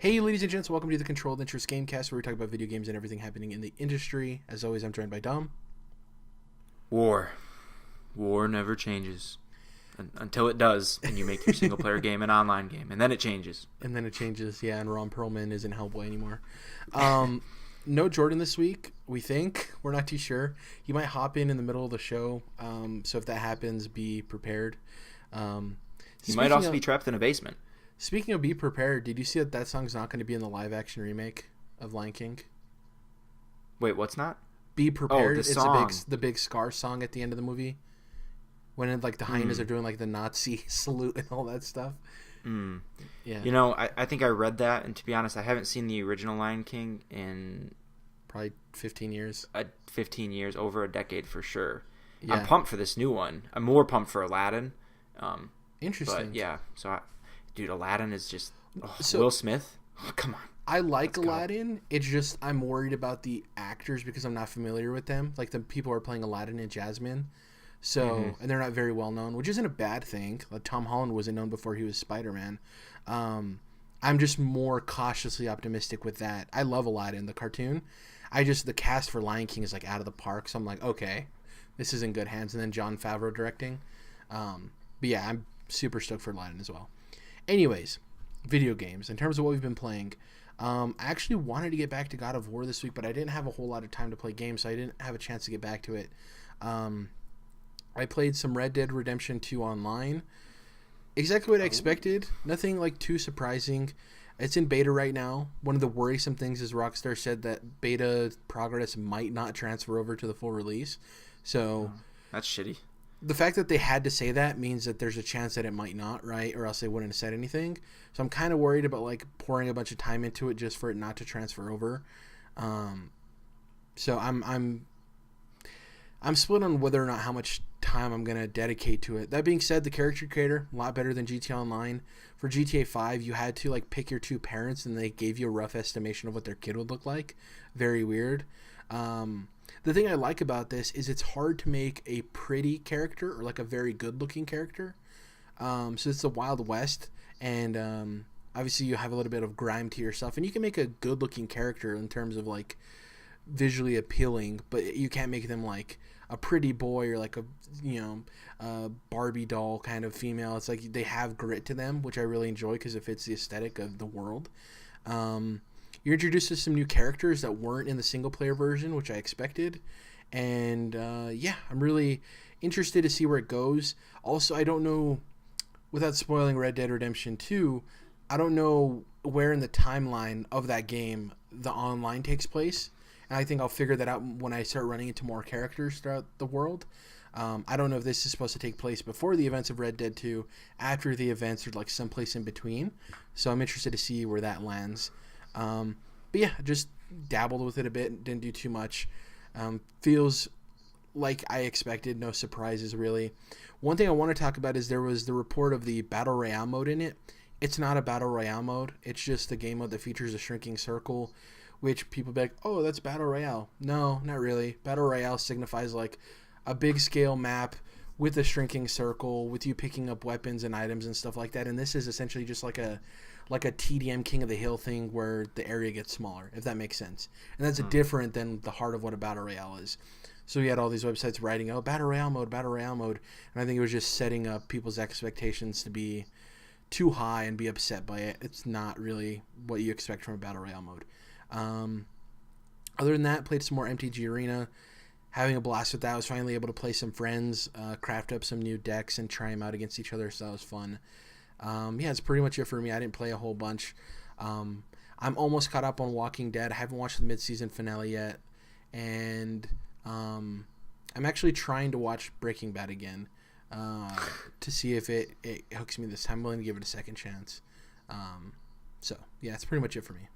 Hey, ladies and gents, welcome to the Controlled Interest Gamecast, where we talk about video games and everything happening in the industry. As always, I'm joined by Dom. War never changes until it does, and you make your single player game an online game, and then it changes. Yeah, and Ron Perlman isn't Hellboy anymore. No Jordan this week, we think. We're not too sure. He might hop in the middle of the show, so if that happens, be prepared. He might also be trapped in a basement. Speaking of be prepared, did you see that song's not going to be in the live-action remake of Lion King? Wait, what's not? Be prepared. Oh, it's song. the big Scar song at the end of the movie. When the hyenas are doing the Nazi salute and all that stuff. Yeah. You know, I think I read that, and to be honest, I haven't seen the original Lion King in probably 15 years. 15 years, over a decade for sure. Yeah. I'm pumped for this new one. I'm more pumped for Aladdin. Interesting. But yeah, dude, Aladdin is just So- Will Smith. Oh, come on. I like Let's go. Aladdin. It's just I'm worried about the actors because I'm not familiar with them. Like the people who are playing Aladdin and Jasmine. So, and they're not very well known, which isn't a bad thing. Like Tom Holland wasn't known before he was Spider-Man. I'm just more cautiously optimistic with that. I love Aladdin, the cartoon. The cast for Lion King is out of the park. So I'm like, okay, this is in good hands. And then Jon Favreau directing. But yeah, I'm super stoked for Aladdin as well. Anyways, video games. In terms of what we've been playing, I actually wanted to get back to God of War this week, but I didn't have a whole lot of time to play games, so I didn't have a chance to get back to it. I played some Red Dead Redemption 2 online. Exactly what I expected. Nothing too surprising. It's in beta right now. One of the worrisome things is Rockstar said that beta progress might not transfer over to the full release. So That's shitty. the fact that they had to say that means that there's a chance that it might not, right? Or else they wouldn't have said anything. So I'm kind of worried about pouring a bunch of time into it just for it not to transfer over. So I'm split on whether or not how much time I'm going to dedicate to it. That being said, the character creator, a lot better than GTA Online. For GTA 5, you had to pick your two parents and they gave you a rough estimation of what their kid would look like. Very weird. The thing I like about this is it's hard to make a pretty character or a very good looking character. So it's the Wild West, and obviously you have a little bit of grime to yourself, and you can make a good looking character in terms of visually appealing, but you can't make them a pretty boy or a Barbie doll kind of female. It's they have grit to them, which I really enjoy because it fits the aesthetic of the world. You're introduced to some new characters that weren't in the single player version, which I expected. And I'm really interested to see where it goes. Also, I don't know, without spoiling Red Dead Redemption 2, I don't know where in the timeline of that game the online takes place. And I think I'll figure that out when I start running into more characters throughout the world. I don't know if this is supposed to take place before the events of Red Dead 2, after the events, or someplace in between. So I'm interested to see where that lands. But yeah, just dabbled with it a bit, didn't do too much. Feels like I expected, no surprises really. One thing I want to talk about is there was the report of the Battle Royale mode in it. It's not a Battle Royale mode, it's just a game mode that features a shrinking circle, which people be like, oh, that's Battle Royale. No, not really. Battle Royale signifies a big scale map with a shrinking circle, with you picking up weapons and items and stuff like that. And this is essentially just like a TDM King of the Hill thing where the area gets smaller, if that makes sense. And that's different than the heart of what a Battle Royale is. So we had all these websites writing, oh, Battle Royale mode. And I think it was just setting up people's expectations to be too high and be upset by it. It's not really what you expect from a Battle Royale mode. Other than that, played some more MTG Arena. Having a blast with that. I was finally able to play some friends, craft up some new decks, and try them out against each other, so that was fun. It's pretty much it for me. I didn't play a whole bunch. I'm almost caught up on Walking Dead. I haven't watched the mid-season finale yet. And I'm actually trying to watch Breaking Bad again to see if it hooks me this time. I'm willing to give it a second chance. That's pretty much it for me.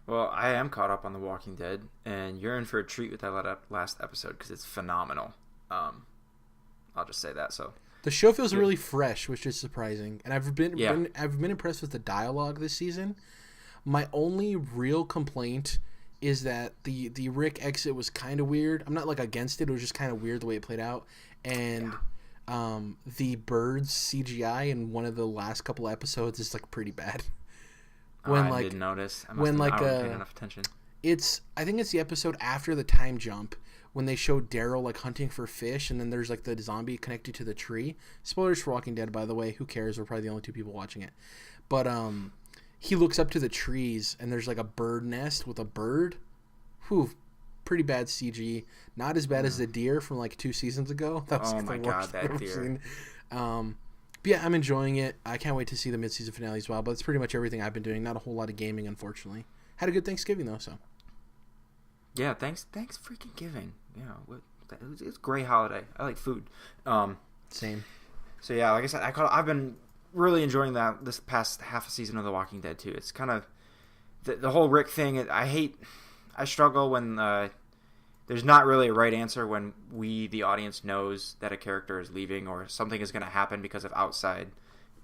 Well, I am caught up on The Walking Dead, and you're in for a treat with that last episode because it's phenomenal. I'll just say that. So the show feels really fresh, which is surprising, and I've been impressed with the dialogue this season. My only real complaint is that the Rick exit was kind of weird. I'm not against it; it was just kind of weird the way it played out, and the birds CGI in one of the last couple episodes is pretty bad. when I like didn't notice. I when like wasn't paying enough attention. I think it's the episode after the time jump when they show Daryl like hunting for fish, and then there's like the zombie connected to the tree. Spoilers for Walking Dead, by the way. Who cares? We're probably the only two people watching it. But he looks up to the trees, and there's like a bird nest with a bird. Whew, pretty bad CG. Not as bad as the deer from like 2 seasons ago. That was Oh the my worst god, I've that ever deer. seen. But yeah, I'm enjoying it. I can't wait to see the mid-season finale as well. But it's pretty much everything I've been doing. Not a whole lot of gaming, unfortunately. Had a good Thanksgiving though, so. Yeah, thanks freaking giving. Yeah, it's a great holiday. I like food. Same. So yeah, like I said, I've been really enjoying that this past half a season of The Walking Dead too. It's kind of the whole Rick thing. I struggle when there's not really a right answer when we, the audience, knows that a character is leaving or something is going to happen because of outside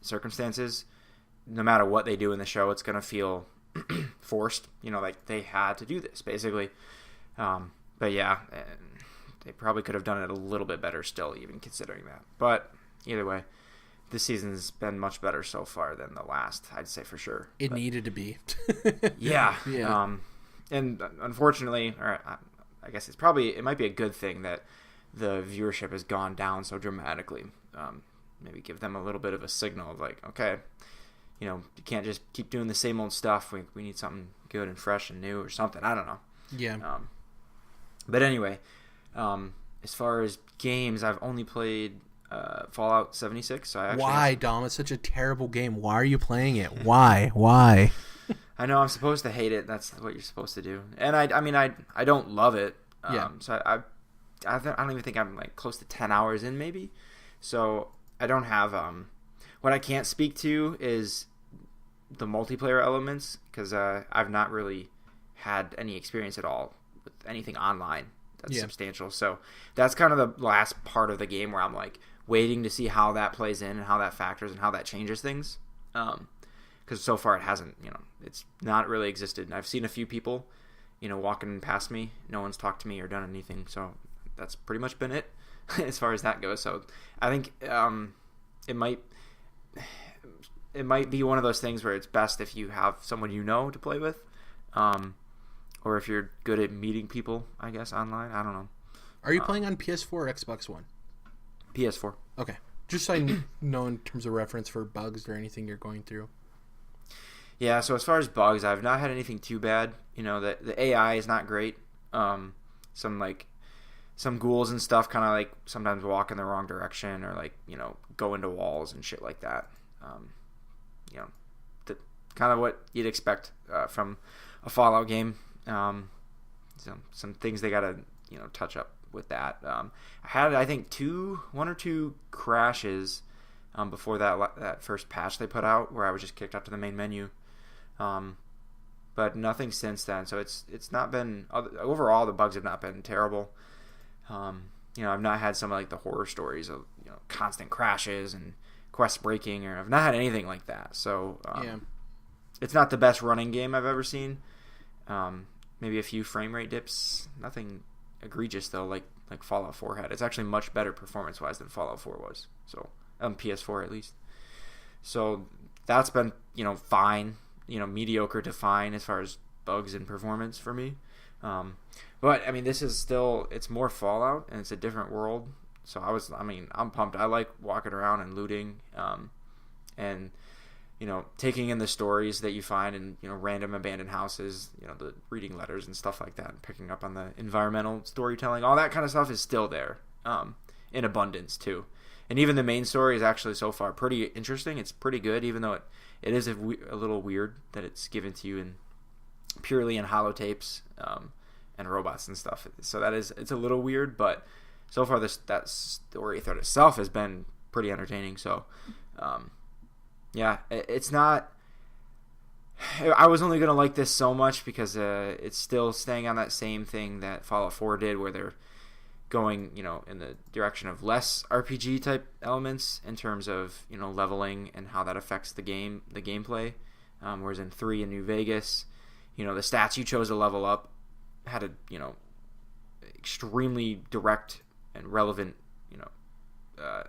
circumstances. No matter what they do in the show, it's going to feel forced. You know, like they had to do this basically. But yeah, they probably could have done it a little bit better still, even considering that. But either way, this season's been much better so far than the last, I'd say for sure. It needed to be. Yeah. Yeah. And unfortunately, or I guess it might be a good thing that the viewership has gone down so dramatically. Maybe give them a little bit of a signal of like, okay, you know, you can't just keep doing the same old stuff. We need something good and fresh and new or something. I don't know. Yeah. But anyway, as far as games, I've only played Fallout 76. So Why, Dom? It's such a terrible game. Why are you playing it? Why? I know I'm supposed to hate it. That's what you're supposed to do. And I don't love it. Yeah. So I don't even think I'm like close to 10 hours in maybe. So I don't have what I can't speak to is the multiplayer elements because I've not really had any experience at all with anything online that's substantial. So that's kind of the last part of the game where I'm like waiting to see how that plays in and how that factors and how that changes things. Because so far it hasn't, it's not really existed. And I've seen a few people, walking past me. No one's talked to me or done anything. So that's pretty much been it as far as that goes. So I think it might be one of those things where it's best if you have someone to play with. Or if you're good at meeting people, I guess, online. I don't know. Are you playing on PS4 or Xbox One? PS4. Okay. Just so I know in terms of reference for bugs or anything you're going through. Yeah, so as far as bugs, I've not had anything too bad. The AI is not great. Some ghouls and stuff kind of like sometimes walk in the wrong direction or like, go into walls and shit like that. Kind of what you'd expect from a Fallout game. Some things they got to, touch up with that. I had, I think, one or two crashes before that first patch they put out where I was just kicked up to the main menu. But nothing since then. So it's not been, overall the bugs have not been terrible. I've not had some of like the horror stories of, constant crashes and quest breaking, or I've not had anything like that. So it's not the best running game I've ever seen. Maybe a few frame rate dips. Nothing egregious though, like Fallout 4 had. It's actually much better performance wise than Fallout 4 was. So on PS4 at least. So that's been fine. Mediocre to fine as far as bugs and performance for me. But I mean, this is still, it's more Fallout and it's a different world. So I'm pumped. I like walking around and looting, and taking in the stories that you find in random abandoned houses, the reading letters and stuff like that, and picking up on the environmental storytelling. All that kind of stuff is still there, in abundance too. And even the main story is actually so far pretty interesting. It's pretty good, even though it is a little weird that it's given to you purely in holotapes and robots and stuff. So it's a little weird, but so far that story thread itself has been pretty entertaining. So yeah, it's not. I was only gonna like this so much because it's still staying on that same thing that Fallout 4 did, where they're going, in the direction of less RPG type elements in terms of leveling and how that affects the gameplay. Whereas in 3 in New Vegas, the stats you chose to level up had a extremely direct and relevant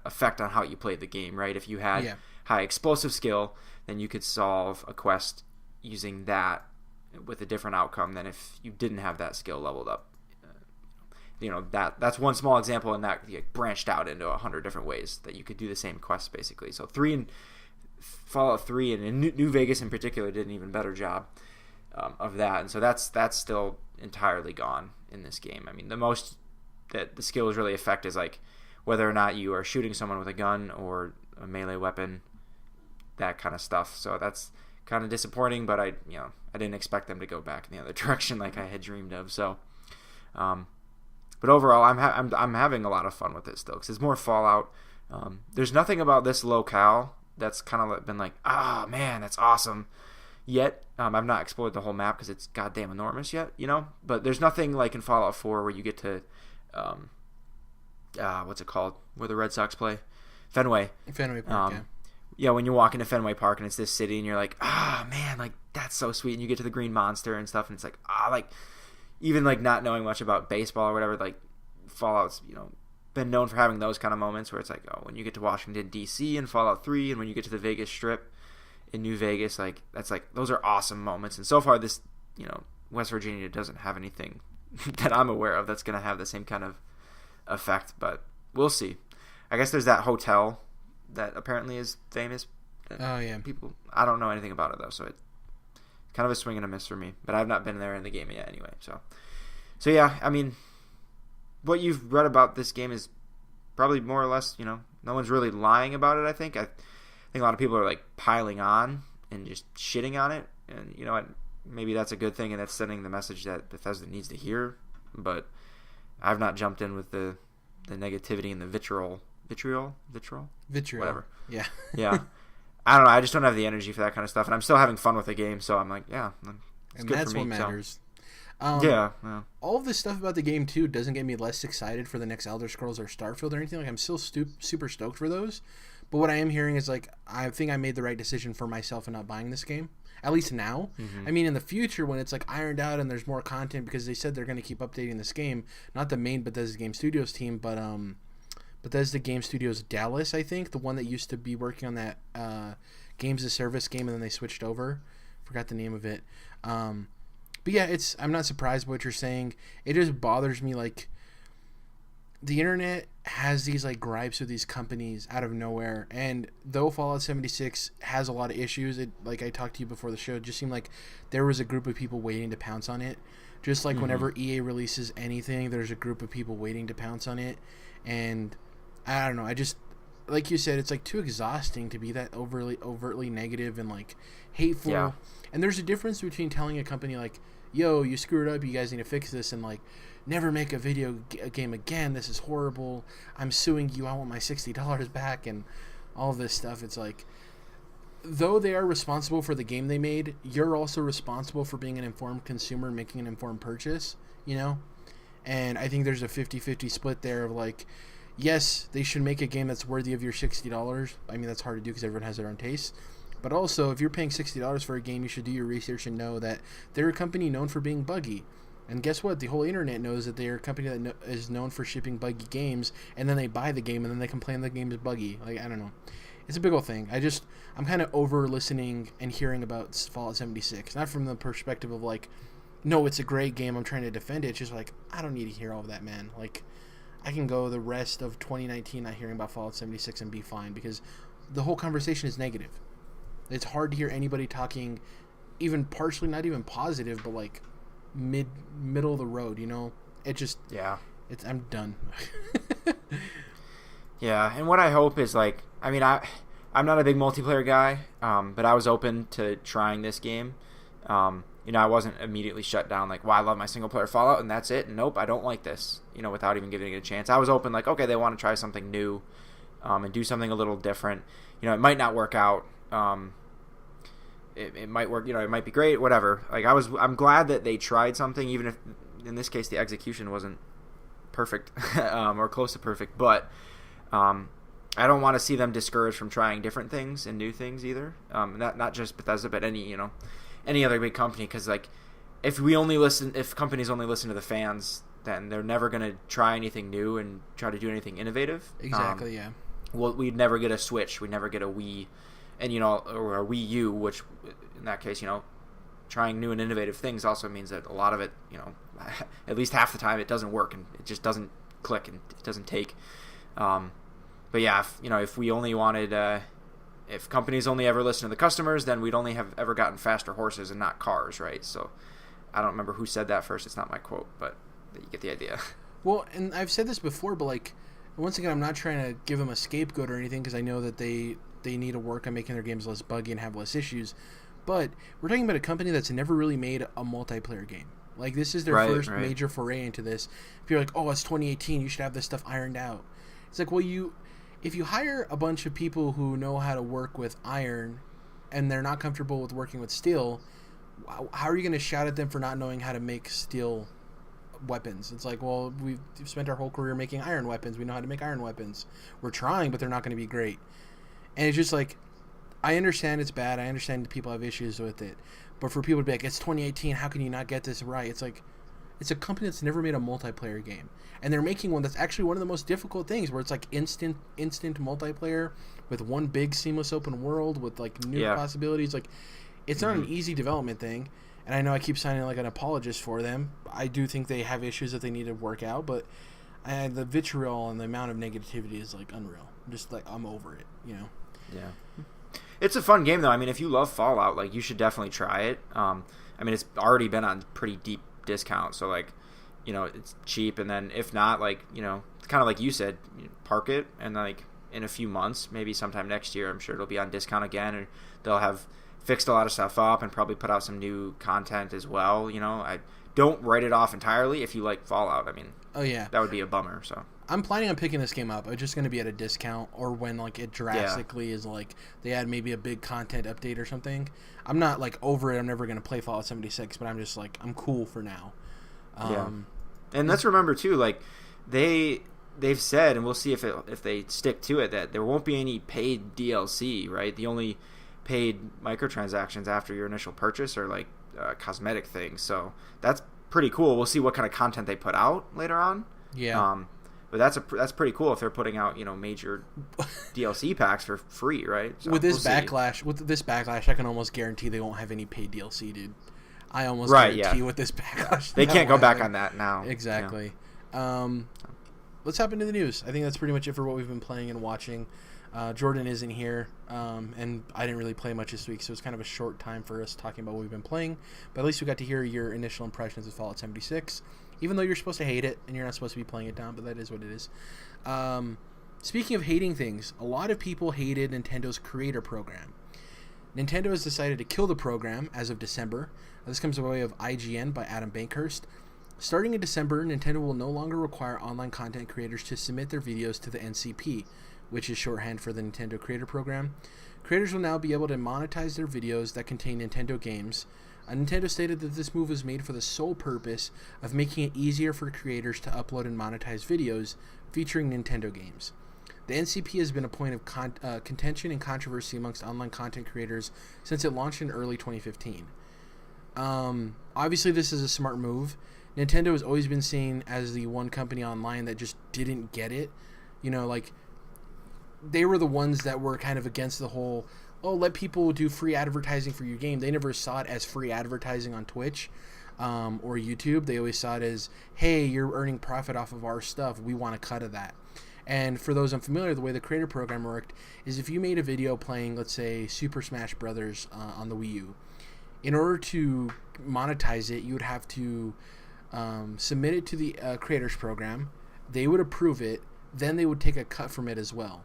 effect on how you played the game. Right, if you had high explosive skill, then you could solve a quest using that with a different outcome than if you didn't have that skill leveled up. That's one small example, and that branched out into 100 different ways that you could do the same quest, basically. So Fallout 3 and in New Vegas in particular did an even better job of that, and so that's still entirely gone in this game. I mean, the most that the skills really affect is like whether or not you are shooting someone with a gun or a melee weapon, that kind of stuff. So that's kind of disappointing, but I didn't expect them to go back in the other direction like I had dreamed of. So, but overall, I'm having a lot of fun with it still because it's more Fallout. There's nothing about this locale that's kind of been like, man, that's awesome. Yet, I've not explored the whole map because it's goddamn enormous yet, But there's nothing like in Fallout 4 where you get to, what's it called? Where the Red Sox play? Fenway. Fenway Park, yeah. Yeah, when you walk into Fenway Park and it's this city and you're like, man, like that's so sweet. And you get to the Green Monster and stuff and it's like, like even like not knowing much about baseball or whatever, like Fallout's, been known for having those kind of moments where it's like, when you get to Washington, D.C. in Fallout 3 and when you get to the Vegas Strip in New Vegas, like that's like, those are awesome moments. And so far this, West Virginia doesn't have anything that I'm aware of that's going to have the same kind of effect, but we'll see. I guess there's that hotel that apparently is famous. Oh, yeah. I don't know anything about it, though, so it's kind of a swing and a miss for me. But I've not been there in the game yet anyway. So yeah, I mean, what you've read about this game is probably more or less, no one's really lying about it, I think. I think a lot of people are, like, piling on and just shitting on it. And, maybe that's a good thing, and that's sending the message that Bethesda needs to hear. But I've not jumped in with the negativity and the vitriol, whatever. Yeah. Yeah. I don't know. I just don't have the energy for that kind of stuff, and I'm still having fun with the game. So I'm like, yeah, it's and good that's for me, what matters. So. Yeah. All of this stuff about the game too doesn't get me less excited for the next Elder Scrolls or Starfield or anything. Like I'm still super stoked for those. But what I am hearing is like I think I made the right decision for myself in not buying this game. At least now. Mm-hmm. I mean, in the future when it's like ironed out and there's more content, because they said they're going to keep updating this game. Not the main Bethesda Game Studios team, but Bethesda Game Studios Dallas, I think, the one that used to be working on that Games as a Service game, and then they switched over. Forgot the name of it. But yeah, I'm not surprised by what you're saying. It just bothers me, like, the internet has these like gripes with these companies out of nowhere, and though Fallout 76 has a lot of issues, it, like I talked to you before the show, it just seemed like there was a group of people waiting to pounce on it. Just like whenever EA releases anything, there's a group of people waiting to pounce on it. And I don't know, I just, like you said, it's like too exhausting to be that overtly negative and like hateful. Yeah. And there's a difference between telling a company like, yo, you screwed up, you guys need to fix this, and like, never make a game again, this is horrible, I'm suing you, I want my $60 back, and all this stuff. It's like, though they are responsible for the game they made, you're also responsible for being an informed consumer and making an informed purchase, And I think there's a 50-50 split there of like, yes, they should make a game that's worthy of your $60. I mean, that's hard to do because everyone has their own taste. But also, if you're paying $60 for a game, you should do your research and know that they're a company known for being buggy. And guess what? The whole internet knows that they're a company that is known for shipping buggy games, and then they buy the game, and then they complain the game is buggy. Like, I don't know. It's a big old thing. I'm kind of over listening and hearing about Fallout 76. Not from the perspective of like, no, it's a great game, I'm trying to defend it. It's just like, I don't need to hear all of that, man. Like, I can go the rest of 2019 not hearing about Fallout 76 and be fine, because the whole conversation is negative. It's hard to hear anybody talking even partially, not even positive, but like middle of the road, It just, yeah, I'm done. Yeah, and what I hope is like, I mean, I'm not a big multiplayer guy, but I was open to trying this game. I wasn't immediately shut down like, wow, I love my single player Fallout and that's it. Nope, I don't like this, without even giving it a chance. I was open like, okay, they want to try something new, and do something a little different. It might not work out. It might work, it might be great, whatever. Like I'm glad that they tried something, even if in this case the execution wasn't perfect, or close to perfect. But I don't want to see them discouraged from trying different things and new things either. Not just Bethesda, but any other big company, because like if companies only listen to the fans, then they're never going to try anything new and try to do anything innovative. Exactly, yeah. Well, we'd never get a Switch, we'd never get a Wii, and or a Wii U, which in that case, trying new and innovative things also means that a lot of it, at least half the time it doesn't work and it just doesn't click and it doesn't take. But yeah, if we only wanted, if companies only ever listen to the customers, then we'd only have ever gotten faster horses and not cars, right? So I don't remember who said that first. It's not my quote, but you get the idea. Well, and I've said this before, but like, once again, I'm not trying to give them a scapegoat or anything because I know that they need to work on making their games less buggy and have less issues. But we're talking about a company that's never really made a multiplayer game. Like, this is their first major foray into this. If you're like, oh, it's 2018, you should have this stuff ironed out. It's like, well, if you hire a bunch of people who know how to work with iron and they're not comfortable with working with steel, how are you going to shout at them for not knowing how to make steel weapons? It's like, well, we've spent our whole career making iron weapons. We know how to make iron weapons. We're trying, but they're not going to be great. And it's just like, I understand it's bad. I understand people have issues with it. But for people to be like, it's 2018, how can you not get this right? It's like, it's a company that's never made a multiplayer game. And they're making one that's actually one of the most difficult things, where it's like instant multiplayer with one big seamless open world with like new possibilities. Like, it's not an easy development thing. And I know I keep sounding like an apologist for them. I do think they have issues that they need to work out, but the vitriol and the amount of negativity is like unreal. I'm just like, I'm over it, Yeah. It's a fun game, though. I mean, if you love Fallout, like, you should definitely try it. I mean, it's already been on pretty deep discount, so, like, it's cheap. And then if not, like, it's kind of like you said, park it, and, like, in a few months, maybe sometime next year, I'm sure it'll be on discount again, and they'll have fixed a lot of stuff up and probably put out some new content as well. I don't write it off entirely if you like Fallout. I mean, that would be a bummer, so. I'm planning on picking this game up. It's just going to be at a discount, or when like it drastically is like they add maybe a big content update or something. I'm not like over it. I'm never going to play Fallout 76, but I'm just like, I'm cool for now. And let's remember too, like they've said, and we'll see if they stick to it, that there won't be any paid DLC, right? The only paid microtransactions after your initial purchase are like cosmetic things. So that's pretty cool. We'll see what kind of content they put out later on. Yeah. But that's pretty cool if they're putting out major DLC packs for free, right? So with this backlash, I can almost guarantee they won't have any paid DLC, dude. I almost guarantee with this backlash they can't go back on that now. Exactly. Let's hop into the news. I think that's pretty much it for what we've been playing and watching. Jordan isn't here, and I didn't really play much this week, so it's kind of a short time for us talking about what we've been playing. But at least we got to hear your initial impressions of Fallout 76. Even though you're supposed to hate it, and you're not supposed to be playing it down, but that is what it is. Speaking of hating things, a lot of people hated Nintendo's Creator Program. Nintendo has decided to kill the program as of December. This comes by way of IGN by Adam Bankhurst. Starting in December, Nintendo will no longer require online content creators to submit their videos to the NCP, which is shorthand for the Nintendo Creator Program. Creators will now be able to monetize their videos that contain Nintendo games. Nintendo stated that this move was made for the sole purpose of making it easier for creators to upload and monetize videos featuring Nintendo games. The NCP has been a point of contention and controversy amongst online content creators since it launched in early 2015. Obviously, this is a smart move. Nintendo has always been seen as the one company online that just didn't get it. Like, they were the ones that were kind of against the whole, let people do free advertising for your game. They never saw it as free advertising on Twitch or YouTube. They always saw it as, hey, you're earning profit off of our stuff. We want a cut of that. And for those unfamiliar, the way the Creator Program worked is if you made a video playing, let's say, Super Smash Brothers on the Wii U, in order to monetize it, you would have to submit it to the Creators Program. They would approve it. Then they would take a cut from it as well.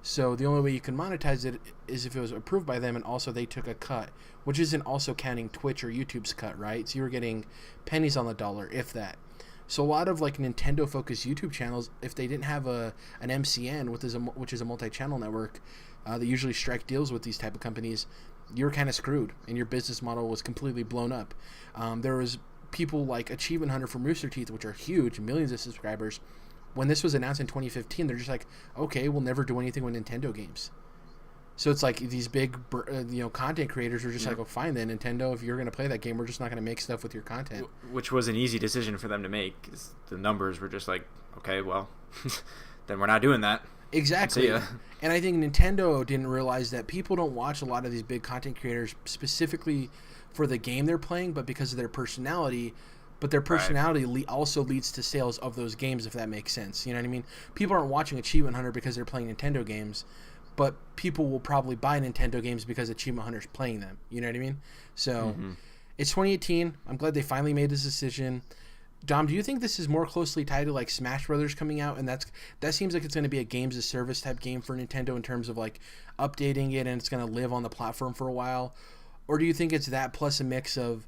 So the only way you can monetize it is if it was approved by them and also they took a cut, which isn't also counting Twitch or YouTube's cut, right? So you were getting pennies on the dollar, if that. So a lot of like Nintendo-focused YouTube channels, if they didn't have an MCN, which is a multi-channel network that usually strike deals with these type of companies, you're kind of screwed and your business model was completely blown up. There was people like Achievement Hunter from Rooster Teeth, which are huge, millions of subscribers. When this was announced in 2015, they're just like, okay, we'll never do anything with Nintendo games. So it's like these big, content creators are just like, oh, fine then, Nintendo, if you're going to play that game, we're just not going to make stuff with your content. Which was an easy decision for them to make, 'cause the numbers were just like, okay, well, then we're not doing that. Exactly. And I think Nintendo didn't realize that people don't watch a lot of these big content creators specifically for the game they're playing, but because of their personality. But their personality also leads to sales of those games, if that makes sense. You know what I mean? People aren't watching Achievement Hunter because they're playing Nintendo games, but people will probably buy Nintendo games because Achievement Hunter's playing them. You know what I mean? So it's 2018. I'm glad they finally made this decision. Dom, do you think this is more closely tied to like Smash Brothers coming out, and that seems like it's going to be a games as service type game for Nintendo in terms of like updating it and it's going to live on the platform for a while, or do you think it's that plus a mix of,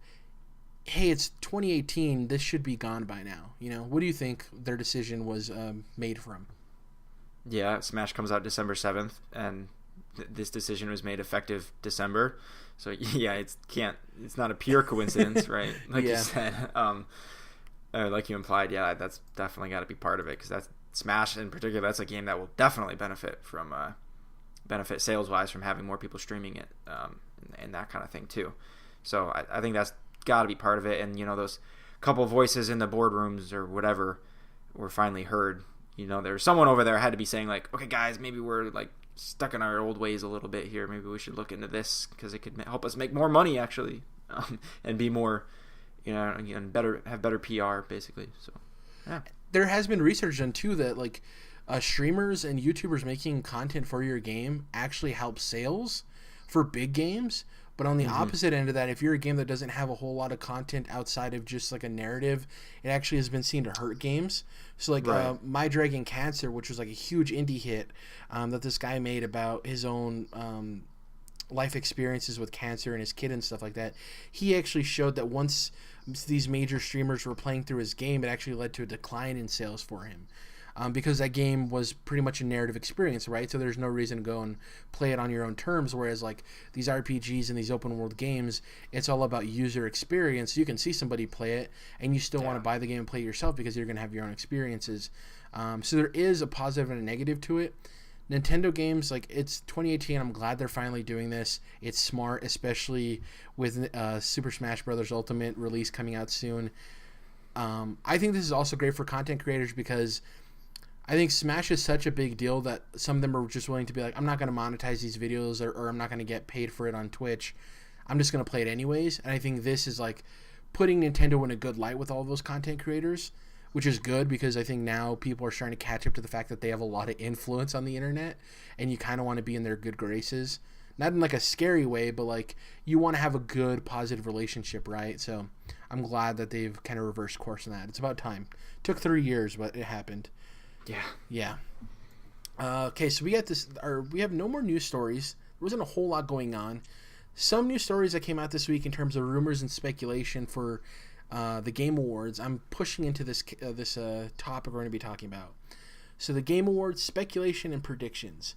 hey, it's 2018, this should be gone by now? You know, what do you think their decision was made from? Yeah, Smash comes out December 7th, and this decision was made effective December. So yeah, it's not a pure coincidence, right? Like you said. Like you implied, yeah, that's definitely got to be part of it, because that's Smash in particular. That's a game that will definitely benefit sales wise from having more people streaming it, and that kind of thing too. So I think that's got to be part of it. And those couple voices in the boardrooms or whatever were finally heard. There's someone over there had to be saying like, okay, guys, maybe we're like stuck in our old ways a little bit here. Maybe we should look into this because it could help us make more money actually, and be more. And have better PR basically. So, yeah. There has been research done too that like streamers and YouTubers making content for your game actually helps sales for big games. But on the opposite end of that, if you're a game that doesn't have a whole lot of content outside of just like a narrative, it actually has been seen to hurt games. So like My Dragon Cancer, which was like a huge indie hit that this guy made about his own life experiences with cancer and his kid and stuff like that. He actually showed that once these major streamers were playing through his game, it actually led to a decline in sales for him, because that game was pretty much a narrative experience, right? So there's no reason to go and play it on your own terms, whereas like these RPGs and these open world games, it's all about user experience. You can see somebody play it and you still want to buy the game and play it yourself because you're going to have your own experiences. So there is a positive and a negative to it. Nintendo games, like, it's 2018. I'm glad they're finally doing this. It's smart, especially with Super Smash Bros. Ultimate release coming out soon. I think this is also great for content creators because I think Smash is such a big deal that some of them are just willing to be like, I'm not going to monetize these videos or I'm not going to get paid for it on Twitch. I'm just going to play it anyways. And I think this is like putting Nintendo in a good light with all those content creators, which is good because I think now people are starting to catch up to the fact that they have a lot of influence on the internet and you kind of want to be in their good graces. Not in like a scary way, but like you want to have a good, positive relationship, right? So I'm glad that they've kind of reversed course on that. It's about time. Took 3 years, but it happened. Yeah. Okay, so we have no more news stories. There wasn't a whole lot going on. Some news stories that came out this week in terms of rumors and speculation for the Game Awards. I'm pushing into this topic we're going to be talking about. So the Game Awards, speculation and predictions.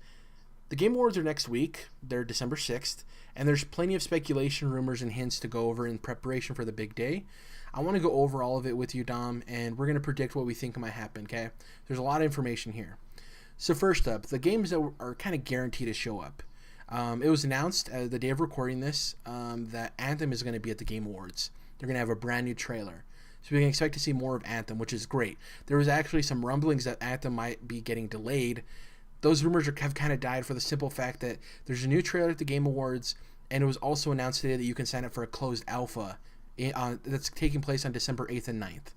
The Game Awards are next week. They're December 6th. And there's plenty of speculation, rumors, and hints to go over in preparation for the big day. I want to go over all of it with you, Dom, and we're going to predict what we think might happen, okay? There's a lot of information here. So first up, the games that are kind of guaranteed to show up. It was announced the day of recording this that Anthem is going to be at the Game Awards. They're going to have a brand new trailer. So we can expect to see more of Anthem, which is great. There was actually some rumblings that Anthem might be getting delayed. Those rumors have kind of died for the simple fact that there's a new trailer at the Game Awards, and it was also announced today that you can sign up for a closed alpha that's taking place on December 8th and 9th.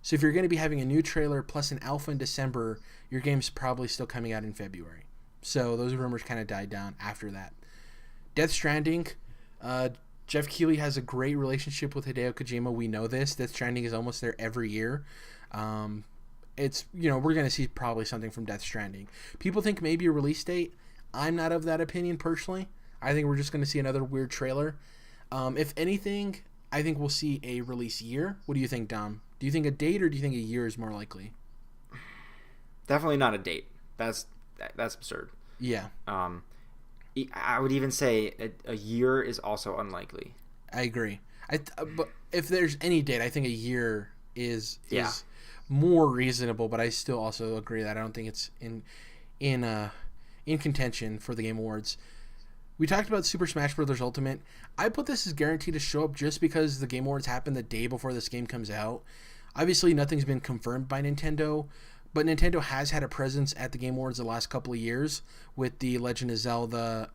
So if you're going to be having a new trailer plus an alpha in December, your game's probably still coming out in February. So those rumors kind of died down after that. Death Stranding, Jeff Keighley has a great relationship with Hideo Kojima. We know this. Death Stranding is almost there every year. It's, we're going to see probably something from Death Stranding. People think maybe a release date. I'm not of that opinion personally. I think we're just going to see another weird trailer. If anything, I think we'll see a release year. What do you think, Dom? Do you think a date or do you think a year is more likely? Definitely not a date. That's absurd. Yeah. I would even say a year is also unlikely. I agree. But if there's any date, I think a year is more reasonable. But I still also agree that I don't think it's in contention for the Game Awards. We talked about Super Smash Bros. Ultimate. I put this as guaranteed to show up just because the Game Awards happened the day before this game comes out. Obviously, nothing's been confirmed by Nintendo, but Nintendo has had a presence at the Game Awards the last couple of years with the Legend of Zelda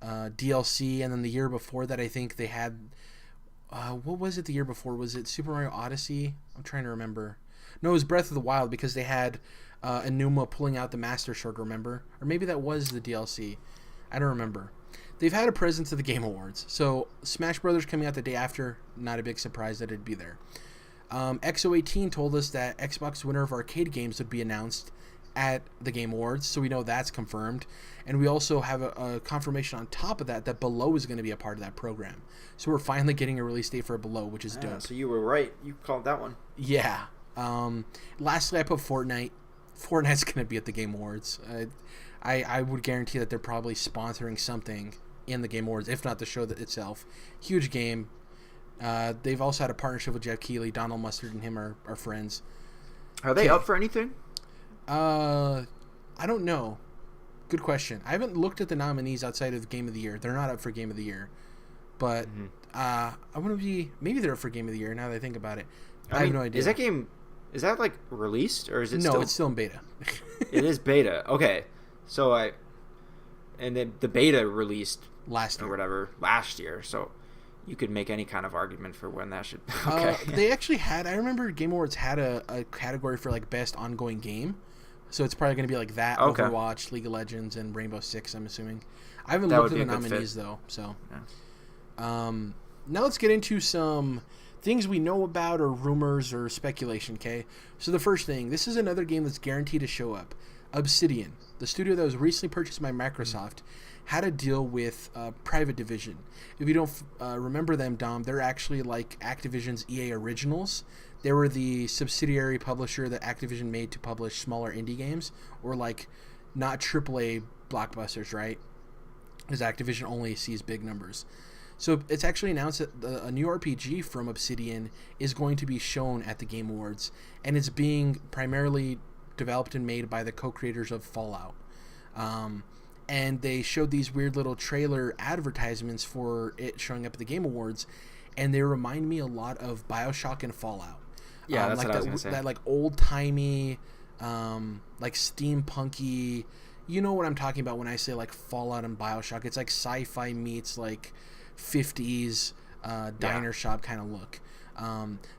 DLC, and then the year before that, I think they had. What was it the year before? Was it Super Mario Odyssey? I'm trying to remember. No, it was Breath of the Wild because they had Enuma pulling out the Master Sword, remember? Or maybe that was the DLC. I don't remember. They've had a presence at the Game Awards. So Smash Brothers coming out the day after, not a big surprise that it'd be there. XO18 told us that Xbox winner of arcade games would be announced at the Game Awards, so we know that's confirmed. And we also have a confirmation on top of that Below is going to be a part of that program. So we're finally getting a release date for Below, which is dope. So you were right. You called that one. Yeah. Lastly, I put Fortnite. Fortnite's going to be at the Game Awards. I would guarantee that they're probably sponsoring something in the Game Awards, if not the show itself. Huge game. They've also had a partnership with Jeff Keighley. Donald Mustard and him are friends. Are they up for anything? I don't know. Good question. I haven't looked at the nominees outside of Game of the Year. They're not up for Game of the Year. But I want to be... Maybe they're up for Game of the Year now that I think about it. I have no idea. Is that game... Is that like released or is it still... No, it's still in beta. It is beta. Okay. So and then the beta released last year. So you could make any kind of argument for when that should... Okay. They actually had... I remember Game Awards had a category for like best ongoing game. So it's probably going to be like that, okay. Overwatch, League of Legends, and Rainbow Six, I'm assuming. I haven't looked at the nominees though. So yeah. Now let's get into some things we know about or rumors or speculation, okay? So the first thing, this is another game that's guaranteed to show up. Obsidian, the studio that was recently purchased by Microsoft, had a deal with Private Division. If you don't remember them, Dom, they're actually like Activision's EA Originals. They were the subsidiary publisher that Activision made to publish smaller indie games, or like not AAA blockbusters, right? Because Activision only sees big numbers. So it's actually announced that a new RPG from Obsidian is going to be shown at the Game Awards, and it's being primarily developed and made by the co-creators of Fallout. And they showed these weird little trailer advertisements for it showing up at the Game Awards, and they remind me a lot of BioShock and Fallout. Yeah, that's like what I was going to say. That like old-timey, like steampunky, you know what I'm talking about when I say like Fallout and BioShock. It's like sci-fi meets like 50s diner shop kind of look.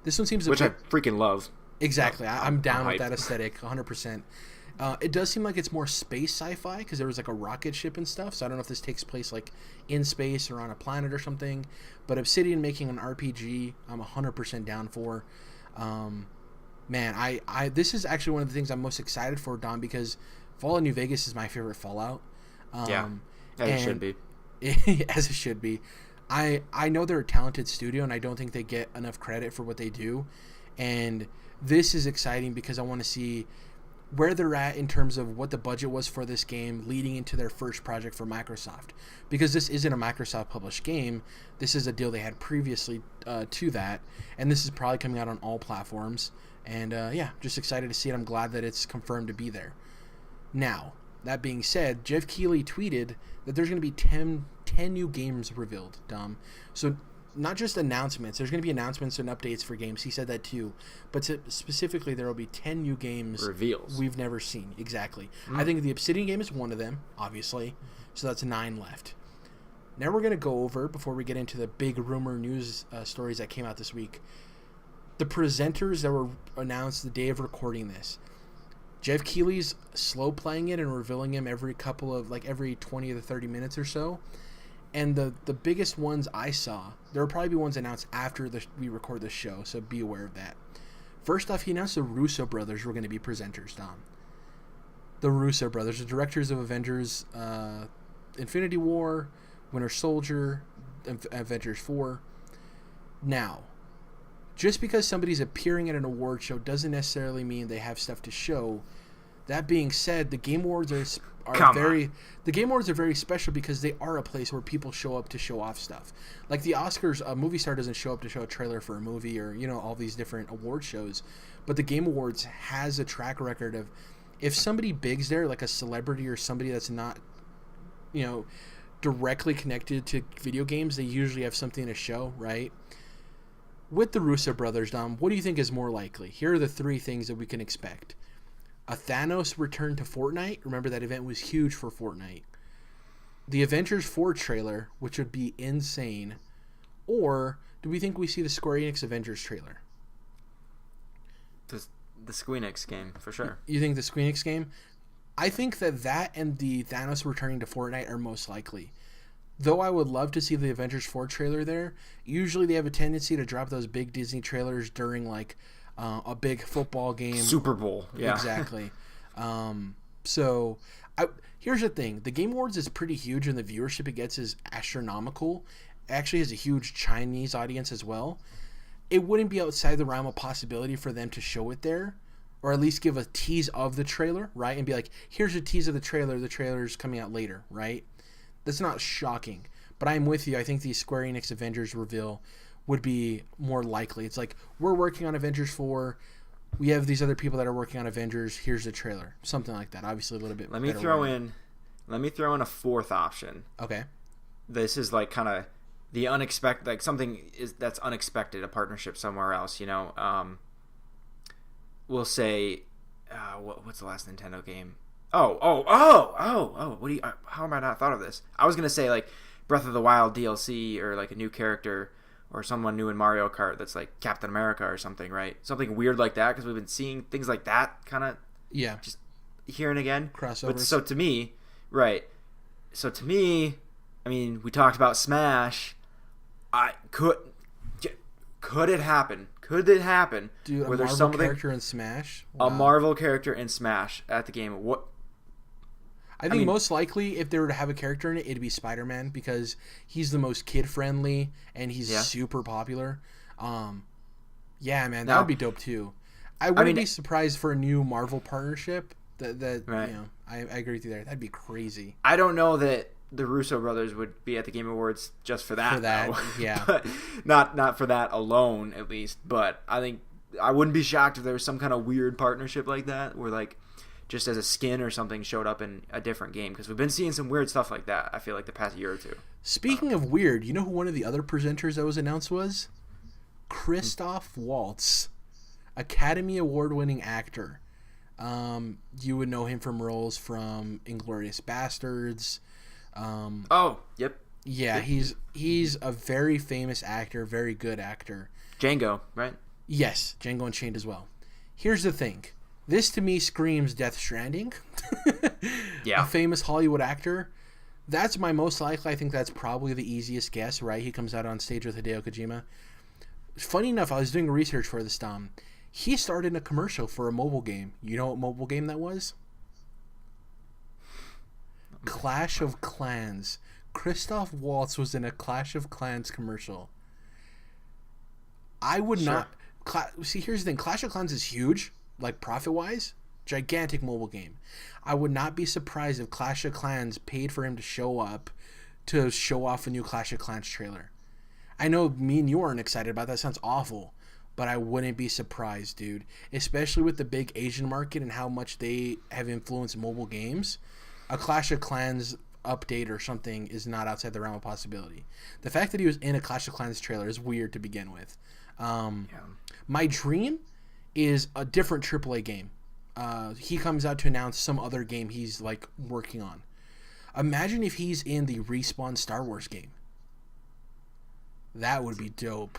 This one seems... Which I freaking love. Exactly. I'm down with that aesthetic, 100%. It does seem like it's more space sci-fi because there was like a rocket ship and stuff, so I don't know if this takes place like in space or on a planet or something. But Obsidian making an RPG, I'm 100% down for. Man, I this is actually one of the things I'm most excited for, Don, because Fallout New Vegas is my favorite Fallout. As it should be. As it should be. I know they're a talented studio, and I don't think they get enough credit for what they do. And this is exciting because I want to see where they're at in terms of what the budget was for this game leading into their first project for Microsoft. Because this isn't a Microsoft published game. This is a deal they had previously to that. And this is probably coming out on all platforms. And just excited to see it. I'm glad that it's confirmed to be there. Now, that being said, Jeff Keighley tweeted that there's going to be 10 new games revealed, Dom. So not just announcements. There's going to be announcements and updates for games. He said that too. But specifically, there will be 10 new games reveals we've never seen. Exactly. I think the Obsidian game is one of them, obviously. So that's 9 left. Now we're going to go over, before we get into the big rumor news stories that came out this week, the presenters that were announced the day of recording this. Jeff Keighley's slow playing it and revealing him every 20 to 30 minutes or so. And the biggest ones I saw, there will probably be ones announced after we record the show, so be aware of that. First off, he announced the Russo brothers were going to be presenters, Dom. The Russo brothers, the directors of Avengers, Infinity War, Winter Soldier, Avengers 4. Now, just because somebody's appearing at an award show doesn't necessarily mean they have stuff to show. That being said, the Game Awards are very special because they are a place where people show up to show off stuff. Like the Oscars, a movie star doesn't show up to show a trailer for a movie or, all these different award shows. But the Game Awards has a track record of, if somebody big's there, like a celebrity or somebody that's not, directly connected to video games, they usually have something to show, right? With the Russo brothers, Dom, what do you think is more likely? Here are the 3 things that we can expect. A Thanos return to Fortnite. Remember that event was huge for Fortnite. the Avengers 4 trailer, which would be insane, or do we think we see the Square Enix Avengers trailer? The Squeenix game, for sure. You think the Squeenix game? I think that and the Thanos returning to Fortnite are most likely. Though I would love to see the Avengers 4 trailer there, usually they have a tendency to drop those big Disney trailers during like a big football game. Super Bowl. Yeah. Exactly. So here's the thing. The Game Awards is pretty huge and the viewership it gets is astronomical. It actually has a huge Chinese audience as well. It wouldn't be outside the realm of possibility for them to show it there, or at least give a tease of the trailer, right? And be like, here's a tease of the trailer's coming out later, right? That's not shocking. But I'm with you. I think the Square Enix Avengers reveal would be more likely. It's like, we're working on Avengers 4. We have these other people that are working on Avengers. Here's the trailer. Something like that. Obviously a little bit Let me throw in a fourth option. Okay. This is like kind of the unexpected, like something that's unexpected, a partnership somewhere else, you know. We'll say, what's the last Nintendo game? What do you? How am I not thought of this? I was gonna say like Breath of the Wild DLC or like a new character or someone new in Mario Kart that's like Captain America or something, right? Something weird like that, because we've been seeing things like that kind of just here and again. Crossovers. But so to me, I mean, we talked about Smash. Could it happen? Could it happen? Dude, a Marvel character in Smash? Wow. A Marvel character in Smash at the game. What? I mean, most likely, if they were to have a character in it, it'd be Spider-Man, because he's the most kid-friendly and he's super popular. Yeah, man, that would be dope too. I wouldn't be surprised for a new Marvel partnership. That right. You know, I agree with you there. That'd be crazy. I don't know that the Russo brothers would be at the Game Awards just for that. Yeah. But not for that alone, at least. But I think I wouldn't be shocked if there was some kind of weird partnership like that, where like just as a skin or something showed up in a different game, because we've been seeing some weird stuff like that. I feel like the past year or two. Speaking of weird, you know who one of the other presenters that was announced was? Christoph Waltz, Academy Award-winning actor. You would know him from roles from Inglourious Bastards. Yep. Yeah, he's a very famous actor, very good actor. Django, right? Yes, Django Unchained as well. Here's the thing. This to me screams Death Stranding. Yeah. A famous Hollywood actor. That's my most likely. I think that's probably the easiest guess, right? He comes out on stage with Hideo Kojima. Funny enough, I was doing research for this, Dom. He starred in a commercial for a mobile game. You know what mobile game that was? Clash of Clans. Christoph Waltz was in a Clash of Clans commercial. I would not... See, here's the thing. Clash of Clans is huge, like profit-wise. Gigantic mobile game. I would not be surprised if Clash of Clans paid for him to show up to show off a new Clash of Clans trailer. I know me and you aren't excited about that. Sounds awful. But I wouldn't be surprised, dude. Especially with the big Asian market and how much they have influenced mobile games. A Clash of Clans update or something is not outside the realm of possibility. The fact that he was in a Clash of Clans trailer is weird to begin with. My dream is a different AAA game. He comes out to announce some other game he's like working on. Imagine if he's in the Respawn Star Wars game. That would be dope.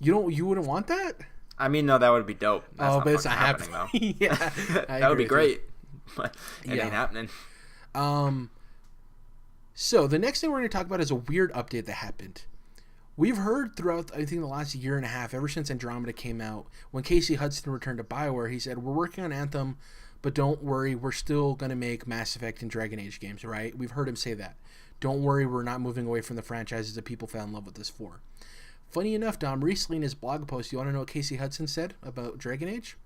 You wouldn't want that? I mean, no, that would be dope. That's but it's not happening though. Yeah, that would be great. But it ain't happening. So the next thing we're going to talk about is a weird update that happened. We've heard throughout, I think, the last year and a half, ever since Andromeda came out, when Casey Hudson returned to BioWare, he said, we're working on Anthem, but don't worry, we're still going to make Mass Effect and Dragon Age games, right? We've heard him say that. Don't worry, we're not moving away from the franchises that people fell in love with this for. Funny enough, Dom, recently in his blog post, you want to know what Casey Hudson said about Dragon Age?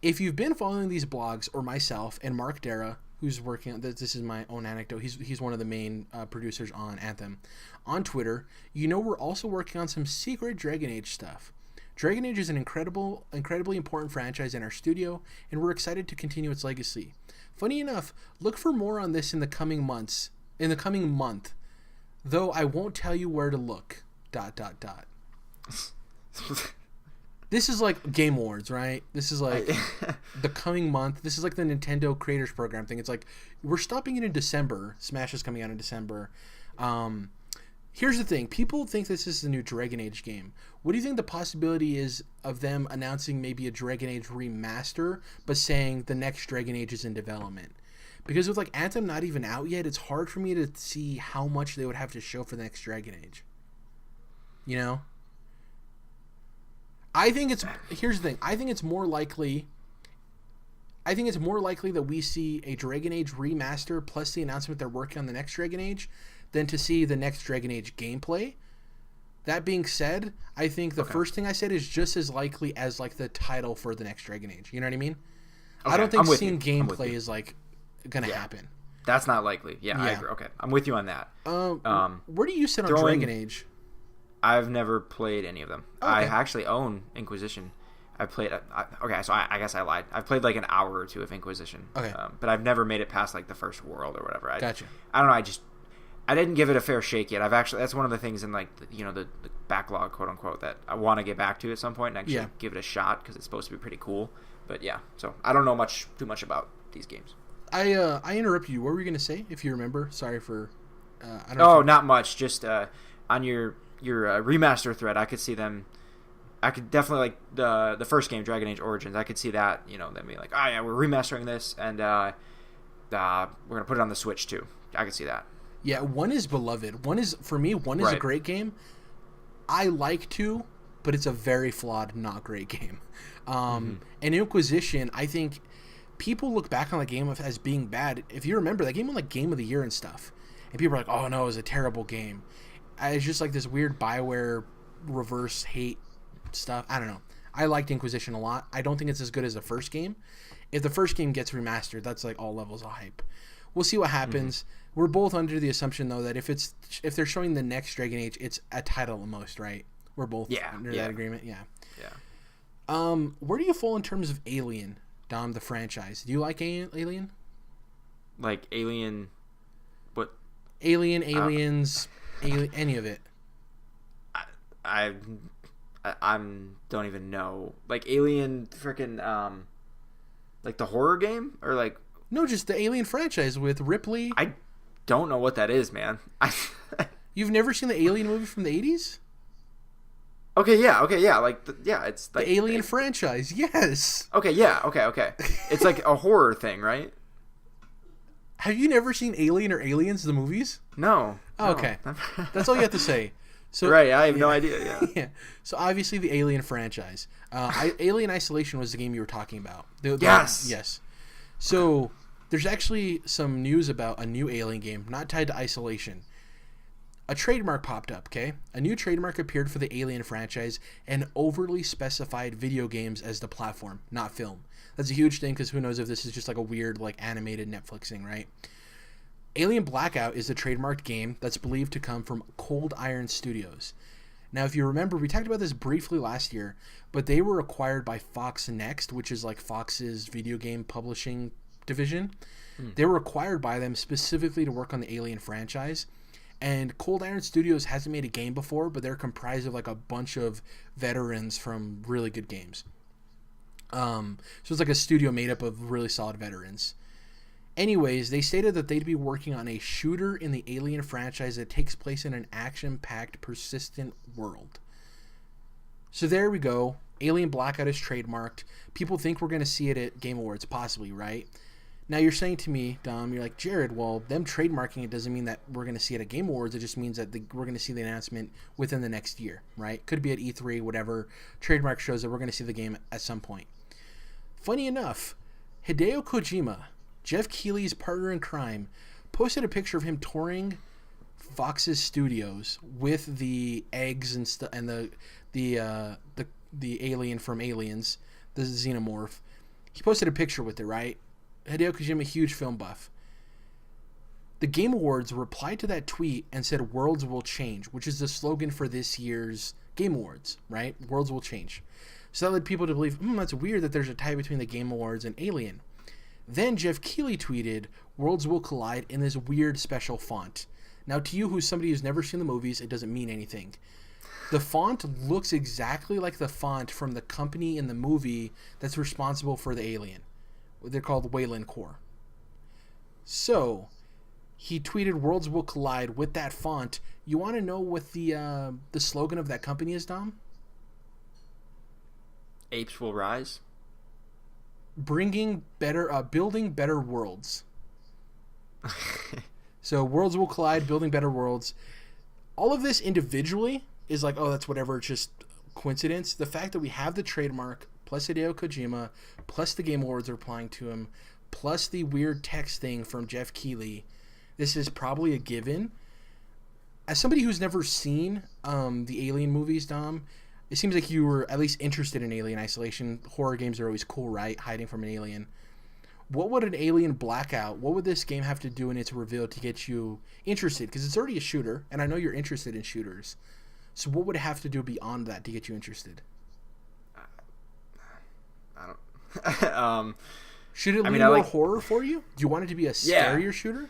If you've been following these blogs, or myself, and Mark Dara, who's working on this is my own anecdote, he's one of the main producers on Anthem, on Twitter, you know we're also working on some secret Dragon Age stuff. Dragon Age is an incredibly important franchise in our studio, and we're excited to continue its legacy. Funny enough, look for more on this in the coming month, though I won't tell you where to look, ... This is like Game Awards, right? This is like the coming month. This is like the Nintendo Creators Program thing. It's like we're stopping it in December. Smash is coming out in December. Here's the thing. People think this is the new Dragon Age game. What do you think the possibility is of them announcing maybe a Dragon Age remaster, but saying the next Dragon Age is in development? Because with like Anthem not even out yet, it's hard for me to see how much they would have to show for the next Dragon Age. You know? Here's the thing. I think it's more likely that we see a Dragon Age remaster plus the announcement they're working on the next Dragon Age than to see the next Dragon Age gameplay. That being said, I think the first thing I said is just as likely as like the title for the next Dragon Age. You know what I mean? Okay, I don't think seeing gameplay is like gonna happen. That's not likely. Yeah, I agree. Okay, I'm with you on that. Where do you sit on Dragon Age? I've never played any of them. Okay. I actually own Inquisition. I played. So I guess I lied. I've played like an hour or two of Inquisition. Okay. But I've never made it past like the first world or whatever. Gotcha. I don't know. I didn't give it a fair shake yet. That's one of the things in like the backlog, quote unquote, that I want to get back to at some point and actually give it a shot because it's supposed to be pretty cool. But yeah, so I don't know too much about these games. I interrupted you. What were you gonna say? If you remember, sorry for. Not much. Just on your remaster thread, I could see them. I could definitely like the first game, Dragon Age Origins. I could see that them being like, oh yeah, we're remastering this and we're gonna put it on the Switch too. I could see that. Yeah, one is beloved. One is a great game. I like 2, but it's a very flawed, not great game. And Inquisition, I think people look back on the game as being bad. If you remember, that game won like Game of the Year and stuff, and people are like, "Oh no, it was a terrible game." It's just like this weird BioWare reverse hate stuff. I don't know. I liked Inquisition a lot. I don't think it's as good as the first game. If the first game gets remastered, that's like all levels of hype. We'll see what happens. We're both under the assumption though that if they're showing the next Dragon Age, it's a title at most, right? We're both under that agreement. Yeah. Where do you fall in terms of Alien, Dom, the franchise? Do you like Alien? Like Alien, what? Aliens, any of it? I don't even know. Like Alien, freaking like the horror game or like. No, just the Alien franchise with Ripley. I don't know what that is, man. You've never seen the Alien movie from the 80s? Okay, yeah. It's like the Alien franchise, yes. Okay. It's like a horror thing, right? Have you never seen Alien or Aliens, the movies? No. Okay. That's all you have to say. So, right, I have no idea, yeah. So obviously the Alien franchise. Alien Isolation was the game you were talking about. Yes. So there's actually some news about a new Alien game, not tied to Isolation. A trademark popped up, okay? A new trademark appeared for the Alien franchise and overly specified video games as the platform, not film. That's a huge thing because who knows if this is just like a weird like animated Netflix thing, right? Alien Blackout is the trademarked game that's believed to come from Cold Iron Studios. Now, if you remember, we talked about this briefly last year, but they were acquired by Fox Next, which is like Fox's video game publishing division. They were acquired by them specifically to work on the Alien franchise. And Cold Iron Studios hasn't made a game before, but they're comprised of like a bunch of veterans from really good games. So it's like a studio made up of really solid veterans. Anyways, they stated that they'd be working on a shooter in the Alien franchise that takes place in an action-packed, persistent world. So there we go. Alien Blackout is trademarked. People think we're going to see it at Game Awards, possibly, right? Now you're saying to me, Dom, you're like, Jerrad, well, them trademarking it doesn't mean that we're going to see it at Game Awards. It just means that we're going to see the announcement within the next year, right? Could be at E3, whatever. Trademark shows that we're going to see the game at some point. Funny enough, Hideo Kojima, Jeff Keighley's partner in crime, posted a picture of him touring Fox's studios with the eggs and the alien from Aliens, the xenomorph. He posted a picture with it, right? Hideo Kojima, huge film buff. The Game Awards replied to that tweet and said "Worlds will change," which is the slogan for this year's Game Awards, right? Worlds will change. So that led people to believe, that's weird that there's a tie between the Game Awards and Alien. Then Jeff Keighley tweeted, "Worlds will collide" in this weird special font. Now, to you, who's somebody who's never seen the movies, it doesn't mean anything. The font looks exactly like the font from the company in the movie that's responsible for the Alien. They're called Wayland Core. So, he tweeted, "Worlds will collide with that font." You want to know what the slogan of that company is, Dom? Apes will rise. Building better worlds. So, worlds will collide, building better worlds. All of this individually is like, oh, that's whatever, it's just coincidence. The fact that we have the trademark, plus Hideo Kojima, plus the Game Awards are applying to him, plus the weird text thing from Jeff Keighley, this is probably a given. As somebody who's never seen the Alien movies, Dom, it seems like you were at least interested in Alien Isolation. Horror games are always cool, right? Hiding from an alien. What would an Alien Blackout, what would this game have to do in its reveal to get you interested? Because it's already a shooter, and I know you're interested in shooters. So what would it have to do beyond that to get you interested? I don't... Should it lean more horror for you? Do you want it to be a scarier shooter?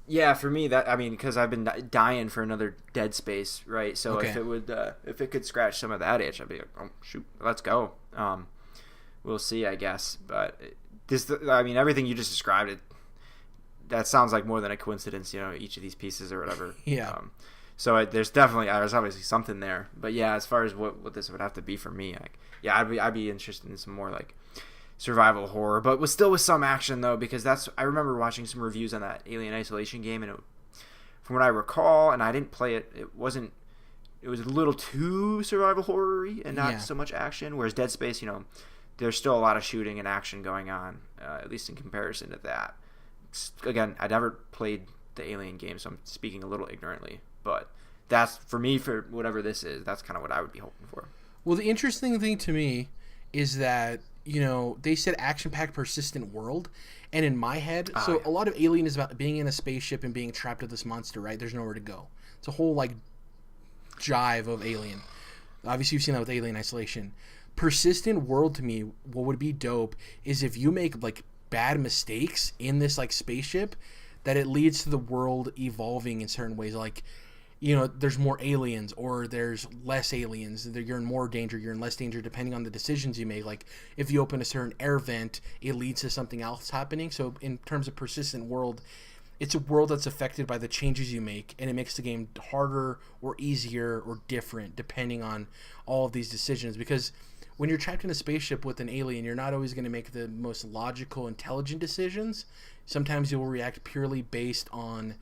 Yeah, for me, because I've been dying for another Dead Space, right? So if it could scratch some of that itch, I'd be like, oh shoot, let's go. We'll see, I guess. But everything you just described, that sounds like more than a coincidence. Each of these pieces or whatever. Yeah. So there's obviously something there. But yeah, as far as what this would have to be for me, I'd be interested in some more like survival horror, but with some action though, because I remember watching some reviews on that Alien Isolation game, and from what I recall, and I didn't play it, it was a little too survival horror-y and not so much action, whereas Dead Space, there's still a lot of shooting and action going on, at least in comparison to that. Again, I never played the Alien game, so I'm speaking a little ignorantly, but that's, for me, for whatever this is, that's kind of what I would be hoping for. Well, the interesting thing to me is that they said action-packed, persistent world, and in my head, a lot of Alien is about being in a spaceship and being trapped with this monster, right? There's nowhere to go. It's a whole, jive of Alien. Obviously, you've seen that with Alien Isolation. Persistent world, to me, what would be dope is if you make, bad mistakes in this, spaceship, that it leads to the world evolving in certain ways, there's more aliens or there's less aliens. You're in more danger, you're in less danger depending on the decisions you make. Like if you open a certain air vent, it leads to something else happening. So in terms of persistent world, it's a world that's affected by the changes you make, and it makes the game harder or easier or different depending on all of these decisions. Because when you're trapped in a spaceship with an alien, you're not always going to make the most logical, intelligent decisions. Sometimes you'll react purely based on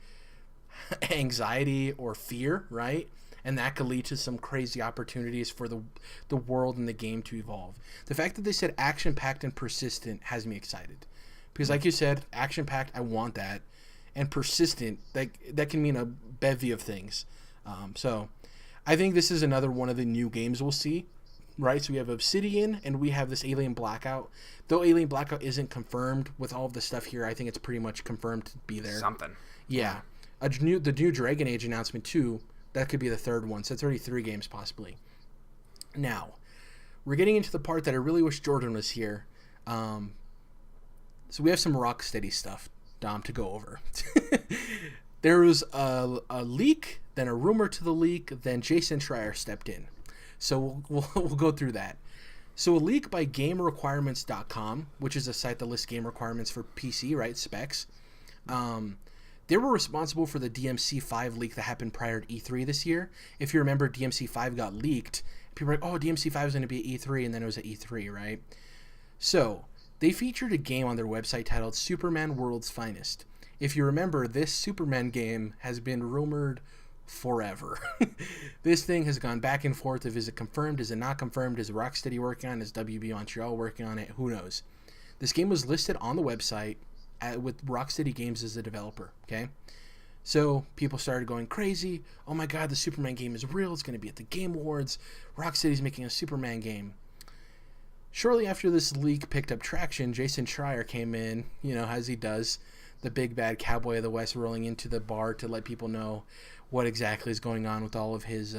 anxiety or fear, right? And that could lead to some crazy opportunities for the world and the game to evolve. The fact that they said action-packed and persistent has me excited. Because like you said, action-packed, I want that. And persistent, that can mean a bevy of things. So I think this is another one of the new games we'll see, right? So we have Obsidian and we have this Alien Blackout. Though Alien Blackout isn't confirmed with all of the stuff here, I think it's pretty much confirmed to be there. Something. Yeah. The new Dragon Age announcement too, that could be the third one. So it's already 3 games possibly. Now, we're getting into the part that I really wish Jordan was here. So we have some Rocksteady stuff, Dom, to go over. There was a leak, then a rumor to the leak, then Jason Schreier stepped in. So we'll go through that. So a leak by GameRequirements.com, which is a site that lists game requirements for PC, right, specs. They were responsible for the DMC5 leak that happened prior to E3 this year. If you remember, DMC5 got leaked. People were like, oh, DMC5 is going to be at E3, and then it was at E3, right? So they featured a game on their website titled Superman World's Finest. If you remember, this Superman game has been rumored forever. This thing has gone back and forth of is it confirmed, is it not confirmed, is Rocksteady working on it, is WB Montreal working on it, who knows. This game was listed on the website with Rocksteady Games as the developer, okay? So people started going crazy. Oh my god, the Superman game is real, it's going to be at the Game Awards, Rocksteady's making a Superman game. Shortly after this leak picked up traction, Jason Schreier came in, as he does, the big bad cowboy of the West, rolling into the bar to let people know what exactly is going on with all of his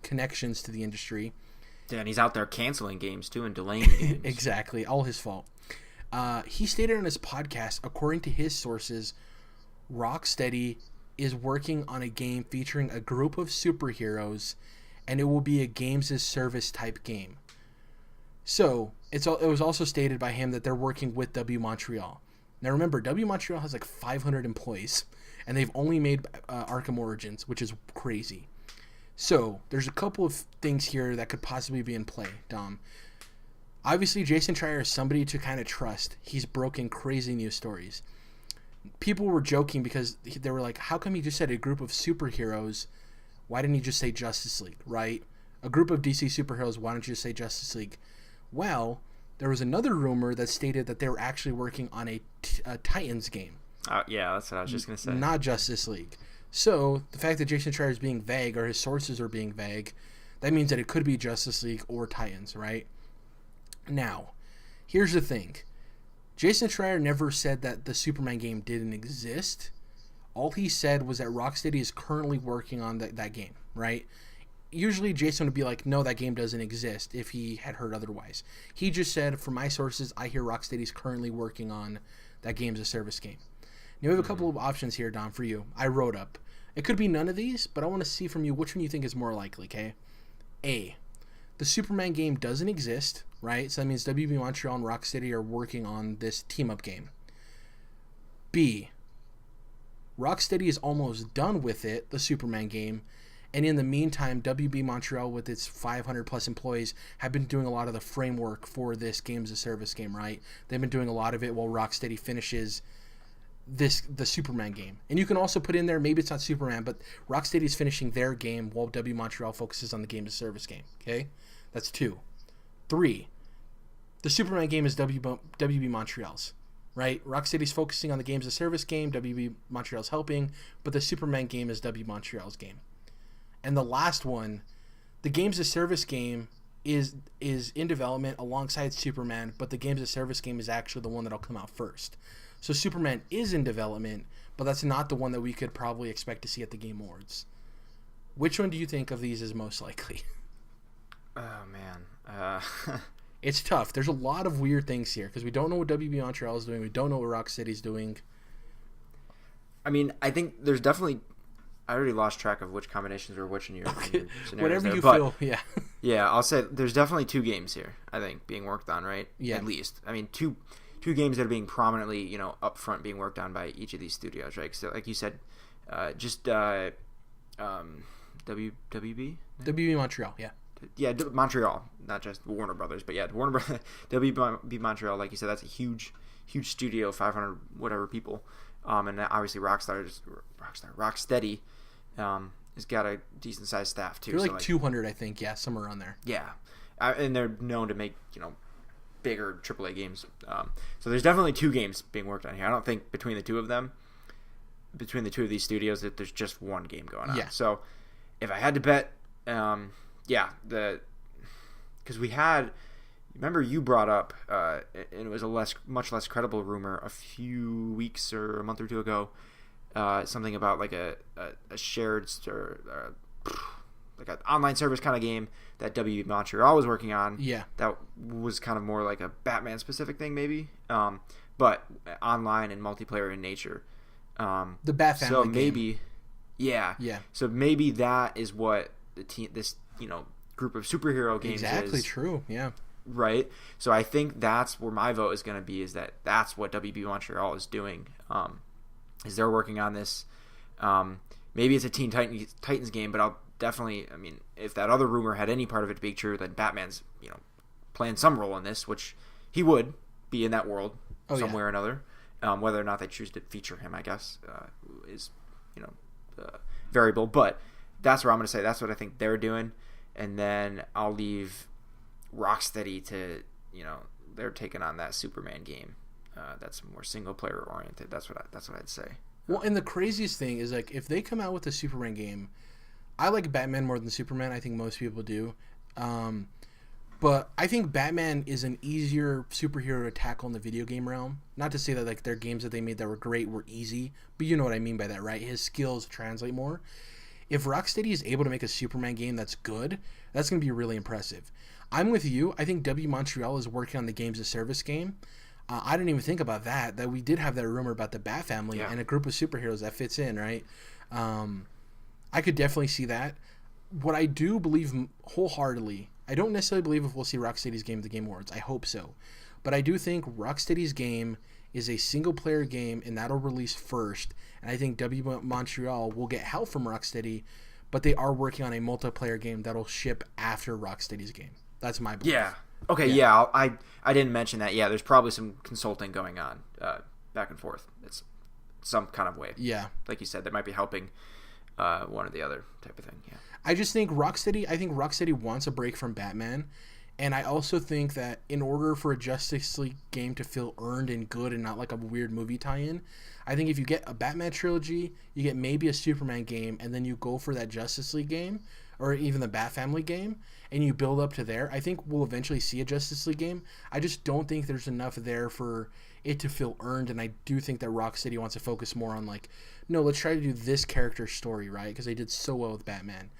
connections to the industry. Yeah, and he's out there canceling games, too, and delaying games. Exactly, all his fault. He stated on his podcast, according to his sources, Rocksteady is working on a game featuring a group of superheroes, and it will be a games as service type game. So it was also stated by him that they're working with W Montreal. Now remember, W Montreal has like 500 employees, and they've only made Arkham Origins, which is crazy. So there's a couple of things here that could possibly be in play, Dom. Obviously, Jason Schreier is somebody to kind of trust. He's broken crazy news stories. People were joking because they were like, how come he just said a group of superheroes? Why didn't he just say Justice League, right? A group of DC superheroes, why don't you just say Justice League? Well, there was another rumor that stated that they were actually working on a Titans game. Yeah, that's what I was just going to say. Not Justice League. So the fact that Jason Schreier is being vague, or his sources are being vague, that means that it could be Justice League or Titans, right? Now, here's the thing. Jason Schreier never said that the Superman game didn't exist. All he said was that Rocksteady is currently working on that game, right? Usually Jason would be like, no, that game doesn't exist, if he had heard otherwise. He just said, from my sources, I hear Rocksteady's currently working on that games as service game. Now, we have a couple of options here, Don, for you. I wrote up. It could be none of these, but I want to see from you which one you think is more likely, okay? A, the Superman game doesn't exist, right? So that means WB Montreal and Rocksteady are working on this team-up game. B, Rocksteady is almost done with it, the Superman game, and in the meantime, WB Montreal, with its 500-plus employees, have been doing a lot of the framework for this games-as-service game, right? They've been doing a lot of it while Rocksteady finishes the Superman game. And you can also put in there, maybe it's not Superman, but Rocksteady is finishing their game while W Montreal focuses on the games-as-service game, okay? That's 2. 3, the Superman game is WB Montreal's, right? Rocksteady's focusing on the games-as-service game, WB Montreal's helping, but the Superman game is W Montreal's game. And the last one, the games-as-service game is in development alongside Superman, but the games-as-service game is actually the one that'll come out first. So Superman is in development, but that's not the one that we could probably expect to see at the Game Awards. Which one do you think of these is most likely? Oh, man. It's tough. There's a lot of weird things here because we don't know what WB Montreal is doing. We don't know what Rocksteady's doing. I mean, I think there's definitely... I already lost track of which combinations were which in your scenarios. Whatever you feel, yeah. Yeah, I'll say there's definitely 2 games here, I think, being worked on, right? Yeah. At least. I mean, two games that are being prominently, up front being worked on by each of these studios, right? So, like you said, WB? WB Montreal, yeah. Yeah, Montreal, not just Warner Brothers, but yeah, Warner Brothers, WB Montreal, like you said, that's a huge studio, 500 whatever people, and obviously Rocksteady, has got a decent sized staff too. They're like 200, I think, yeah, somewhere around there. Yeah, and they're known to make bigger AAA games. So there's definitely 2 games being worked on here. I don't think between the two of these studios that there's just one game going on. Yeah. So if I had to bet, because we had, remember you brought up, and it was a much less credible rumor a few weeks or a month or 2 ago, something about like a shared or like an online service kind of game that WB Montreal was working on. Yeah. That was kind of more like a Batman specific thing maybe, but online and multiplayer in nature. The Bat Family so maybe game. Yeah. So maybe that is what this group of superhero games exactly is. True. Yeah. Right. So I think that's where my vote is going to be, is that's what WB Montreal is doing. Is they're working on this. Maybe it's a Teen Titans game, but I'll definitely, I mean, if that other rumor had any part of it being true, then Batman's, playing some role in this, which he would be in that world somewhere or another. Whether or not they choose to feature him, I guess, is, variable. But that's where I'm going to say that's what I think they're doing. And then I'll leave Rocksteady to, they're taking on that Superman game. That's more single player oriented. That's what I'd say. Well, and the craziest thing is, like, if they come out with a Superman game, I like Batman more than Superman. I think most people do. But I think Batman is an easier superhero to tackle in the video game realm. Not to say that, like, their games that they made that were great were easy, but you know what I mean by that, right? His skills translate more. If Rocksteady is able to make a Superman game that's good, that's going to be really impressive. I'm with you. I think W Montreal is working on the games as service game. I didn't even think about that we did have that rumor about the Bat Family and a group of superheroes that fits in, right? I could definitely see that. what I do believe wholeheartedly, I don't necessarily believe if we'll see Rocksteady's game at the Game Awards. I hope so. But I do think Rocksteady's game is a single-player game, and that'll release first. And I think WB Montreal will get help from Rocksteady, but they are working on a multiplayer game that'll ship after Rocksteady's game. That's my belief. Yeah. Okay, yeah. I didn't mention that. Yeah, there's probably some consulting going on back and forth. It's some kind of way. Yeah. Like you said, that might be helping one or the other type of thing. Yeah. I just think Rocksteady wants a break from Batman. And I also think that in order for a Justice League game to feel earned and good and not like a weird movie tie-in, I think if you get a Batman trilogy, you get maybe a Superman game, and then you go for that Justice League game, or even the Bat Family game, and you build up to there, I think we'll eventually see a Justice League game. I just don't think there's enough there for it to feel earned, and I do think that Rocksteady wants to focus more on, like, no, let's try to do this character's story, right? Because they did so well with Batman.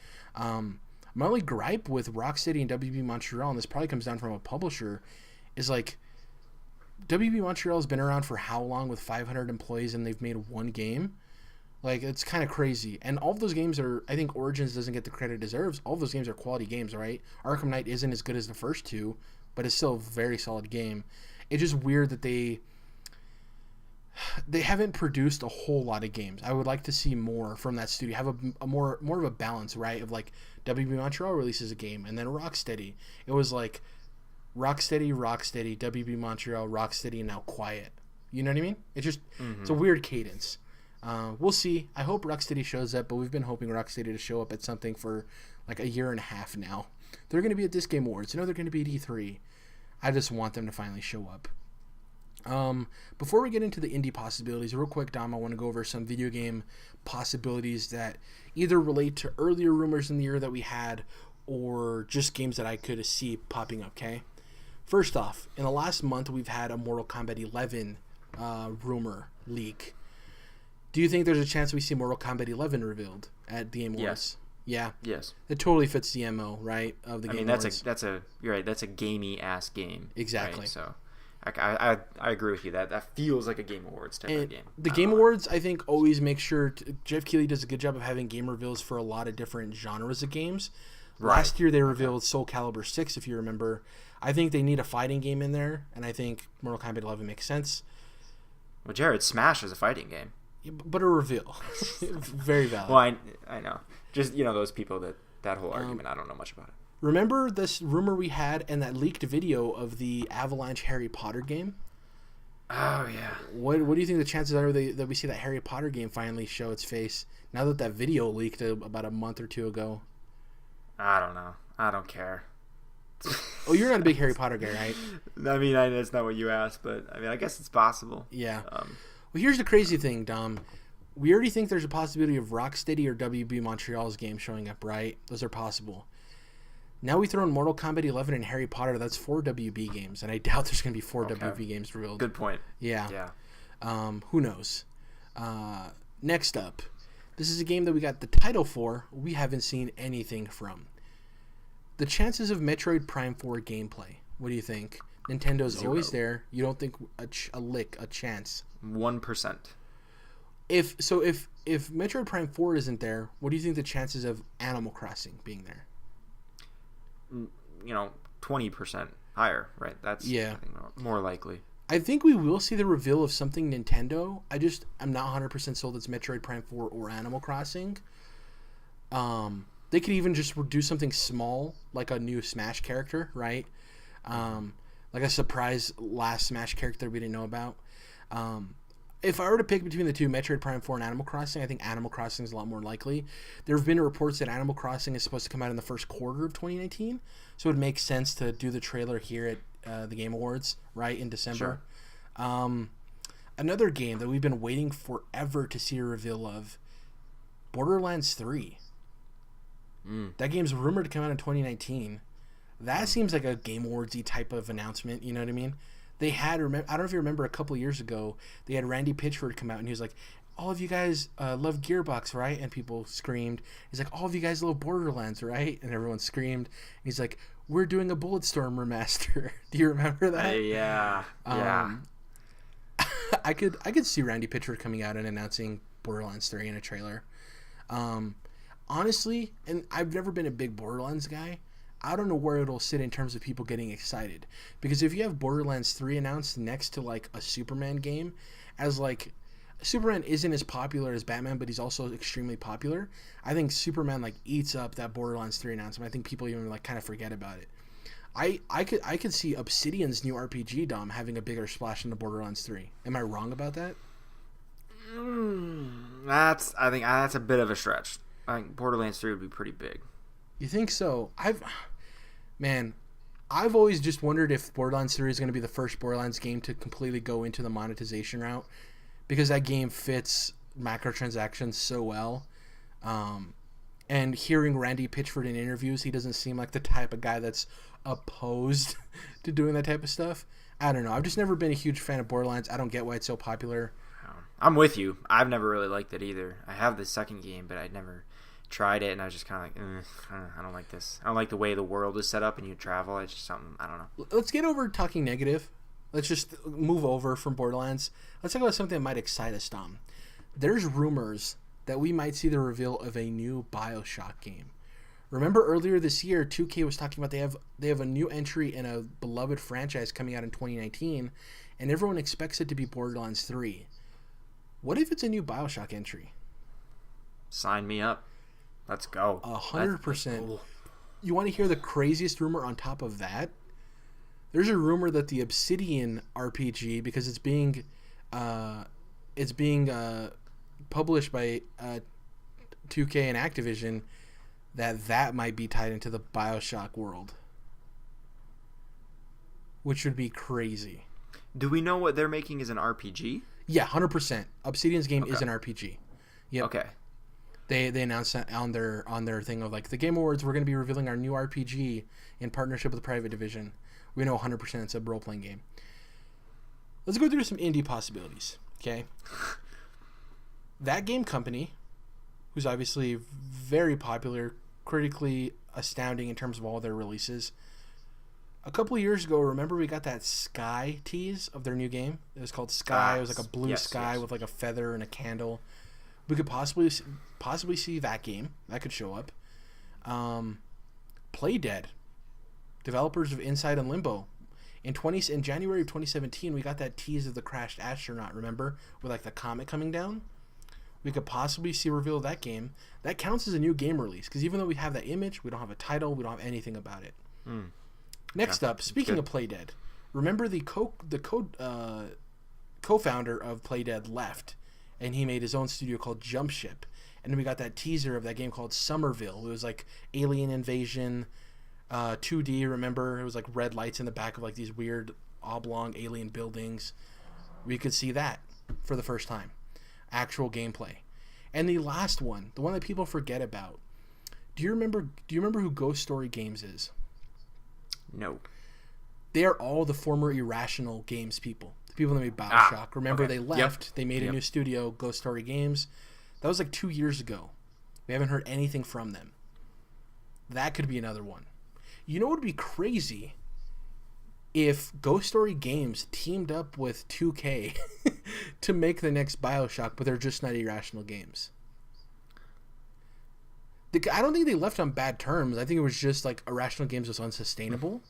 My only gripe with Rocksteady and WB Montreal, and this probably comes down from a publisher, is like WB Montreal has been around for how long with 500 employees and they've made one game? Like, it's kind of crazy. And all of those games are, I think Origins doesn't get the credit it deserves. All of those games are quality games, right? Arkham Knight isn't as good as the first two, but it's still a very solid game. It's just weird that they haven't produced a whole lot of games. I would like to see more from that studio. Have a more of a balance, right? Of like WB Montreal releases a game, and then Rocksteady. It was like Rocksteady, WB Montreal, Rocksteady, and now quiet. You know what I mean? It's just it's a weird cadence. We'll see. I hope Rocksteady shows up, but we've been hoping Rocksteady to show up at something for like a year and a half now. They're going to be at this Game Awards. They're going to be at E3. I just want them to finally show up. Before we get into the indie possibilities, real quick, Dom, I want to go over some video game possibilities that either relate to earlier rumors in the year that we had or just games that I could see popping up, okay? First off, in the last month, we've had a Mortal Kombat 11 rumor leak. Do you think there's a chance we see Mortal Kombat 11 revealed at the Game Awards? Yes. Yeah. Yes. It totally fits the MO, right, of the Game Awards. You're right. That's a gamey ass game. Exactly. Right? So, I agree with you. That feels like a Game Awards type of game. The Game Awards, I think, always make sure Jeff Keighley does a good job of having game reveals for a lot of different genres of games. Right. Last year they revealed Soul Calibur 6, if you remember. I think they need a fighting game in there, and I think Mortal Kombat 11 makes sense. Well, Jared, Smash is a fighting game. But a reveal. Very valid. Well, I know. Just, those people that whole argument, I don't know much about it. Remember this rumor we had and that leaked video of the Avalanche Harry Potter game? Oh, yeah. What do you think the chances are that we see that Harry Potter game finally show its face now that video leaked about a month or two ago? I don't know. I don't care. Oh, you're not a big Harry Potter guy, right? I mean, that's not what you asked, but I guess it's possible. Yeah. Well, here's the crazy thing, Dom. We already think there's a possibility of Rocksteady or WB Montreal's game showing up, right? Those are possible. Now we throw in Mortal Kombat 11 and Harry Potter. That's 4 WB games, and I doubt there's going to be 4 WB games revealed. Good point. Yeah. Who knows? Next up, this is a game that we got the title for. We haven't seen anything from. The chances of Metroid Prime 4 gameplay. What do you think? Nintendo's always there. You don't think a chance? 1%. If Metroid Prime 4 isn't there, what do you think the chances of Animal Crossing being there? 20% higher, right? That's more likely. I think we will see the reveal of something Nintendo. I'm not 100% sold it's Metroid Prime 4 or Animal Crossing. They could even just do something small, like a new Smash character, right? Like a surprise last Smash character we didn't know about. If I were to pick between the two, Metroid Prime 4 and Animal Crossing, I think Animal Crossing is a lot more likely. There have been reports that Animal Crossing is supposed to come out in the first quarter of 2019, so it would make sense to do the trailer here at the Game Awards, right, in December. Sure. Another game that we've been waiting forever to see a reveal of, Borderlands 3. That game's rumored to come out in 2019. That seems like a Game Awards-y type of announcement, you know what I mean? They had, I don't know if you remember a couple of years ago, they had Randy Pitchford come out and he was like, all of you guys love Gearbox, right? And people screamed. He's like, all of you guys love Borderlands, right? And everyone screamed. And he's like, we're doing a Bulletstorm remaster. Do you remember that? Yeah. I could see Randy Pitchford coming out and announcing Borderlands 3 in a trailer. honestly, and I've never been a big Borderlands guy, I don't know where it'll sit in terms of people getting excited. Because if you have Borderlands 3 announced next to like a Superman game, as like Superman isn't as popular as Batman, but he's also extremely popular. I think Superman like eats up that Borderlands 3 announcement. I think people even like kind of forget about it. I could see Obsidian's new RPG, Dom, having a bigger splash in the Borderlands 3. Am I wrong about that? I think that's a bit of a stretch. I think Borderlands 3 would be pretty big. You think so? I've always just wondered if Borderlands 3 is going to be the first Borderlands game to completely go into the monetization route, because that game fits microtransactions so well. And hearing Randy Pitchford in interviews, he doesn't seem like the type of guy that's opposed to doing that type of stuff. I don't know. I've just never been a huge fan of Borderlands. I don't get why it's so popular. I'm with you. I've never really liked it either. I have the second game, but I'd never tried it, and I was just kind of like, I don't like this. I don't like the way the world is set up and you travel. It's just something, I don't know. Let's get over talking negative. Let's just move over from Borderlands. Let's talk about something that might excite us, Tom. There's rumors that we might see the reveal of a new BioShock game. Remember earlier this year, 2K was talking about they have a new entry in a beloved franchise coming out in 2019, and everyone expects it to be Borderlands 3. What if it's a new BioShock entry? Sign me up. Let's go. 100%. You want to hear the craziest rumor on top of that? There's a rumor that the Obsidian RPG, because it's being published by 2K and Activision, that might be tied into the BioShock world, which would be crazy. Do we know what they're making as an RPG? Yeah, 100%. Obsidian's game is an RPG. Yep. Okay. They announced that on their thing of like the Game Awards, we're going to be revealing our new RPG in partnership with the Private Division. We know 100% it's a role-playing game. Let's go through some indie possibilities, okay? That game company, who's obviously very popular, critically astounding in terms of all their releases. A couple of years ago, remember we got that Sky tease of their new game? It was called Sky. It was like a blue sky with like a feather and a candle. We could possibly see that game. That could show up. Playdead, developers of Inside and Limbo. In January of 2017, we got that tease of the crashed astronaut, remember? With like the comet coming down. We could possibly see a reveal of that game. That counts as a new game release, because even though we have that image, we don't have a title, we don't have anything about it. Next up, speaking of Playdead, remember the co-founder of Playdead left, and he made his own studio called Jumpship. And then we got that teaser of that game called Somerville. It was like alien invasion, 2D, remember? It was like red lights in the back of like these weird oblong alien buildings. We could see that for the first time. Actual gameplay. And the last one, the one that people forget about. Do you remember who Ghost Story Games is? No. They are all the former Irrational Games people. The people that made BioShock. Remember, they left. Yep. They made a new studio, Ghost Story Games. That was like 2 years ago. We haven't heard anything from them. That could be another one. You know what would be crazy? If Ghost Story Games teamed up with 2K to make the next BioShock, but they're just not Irrational Games. I don't think they left on bad terms. I think it was just like Irrational Games was unsustainable.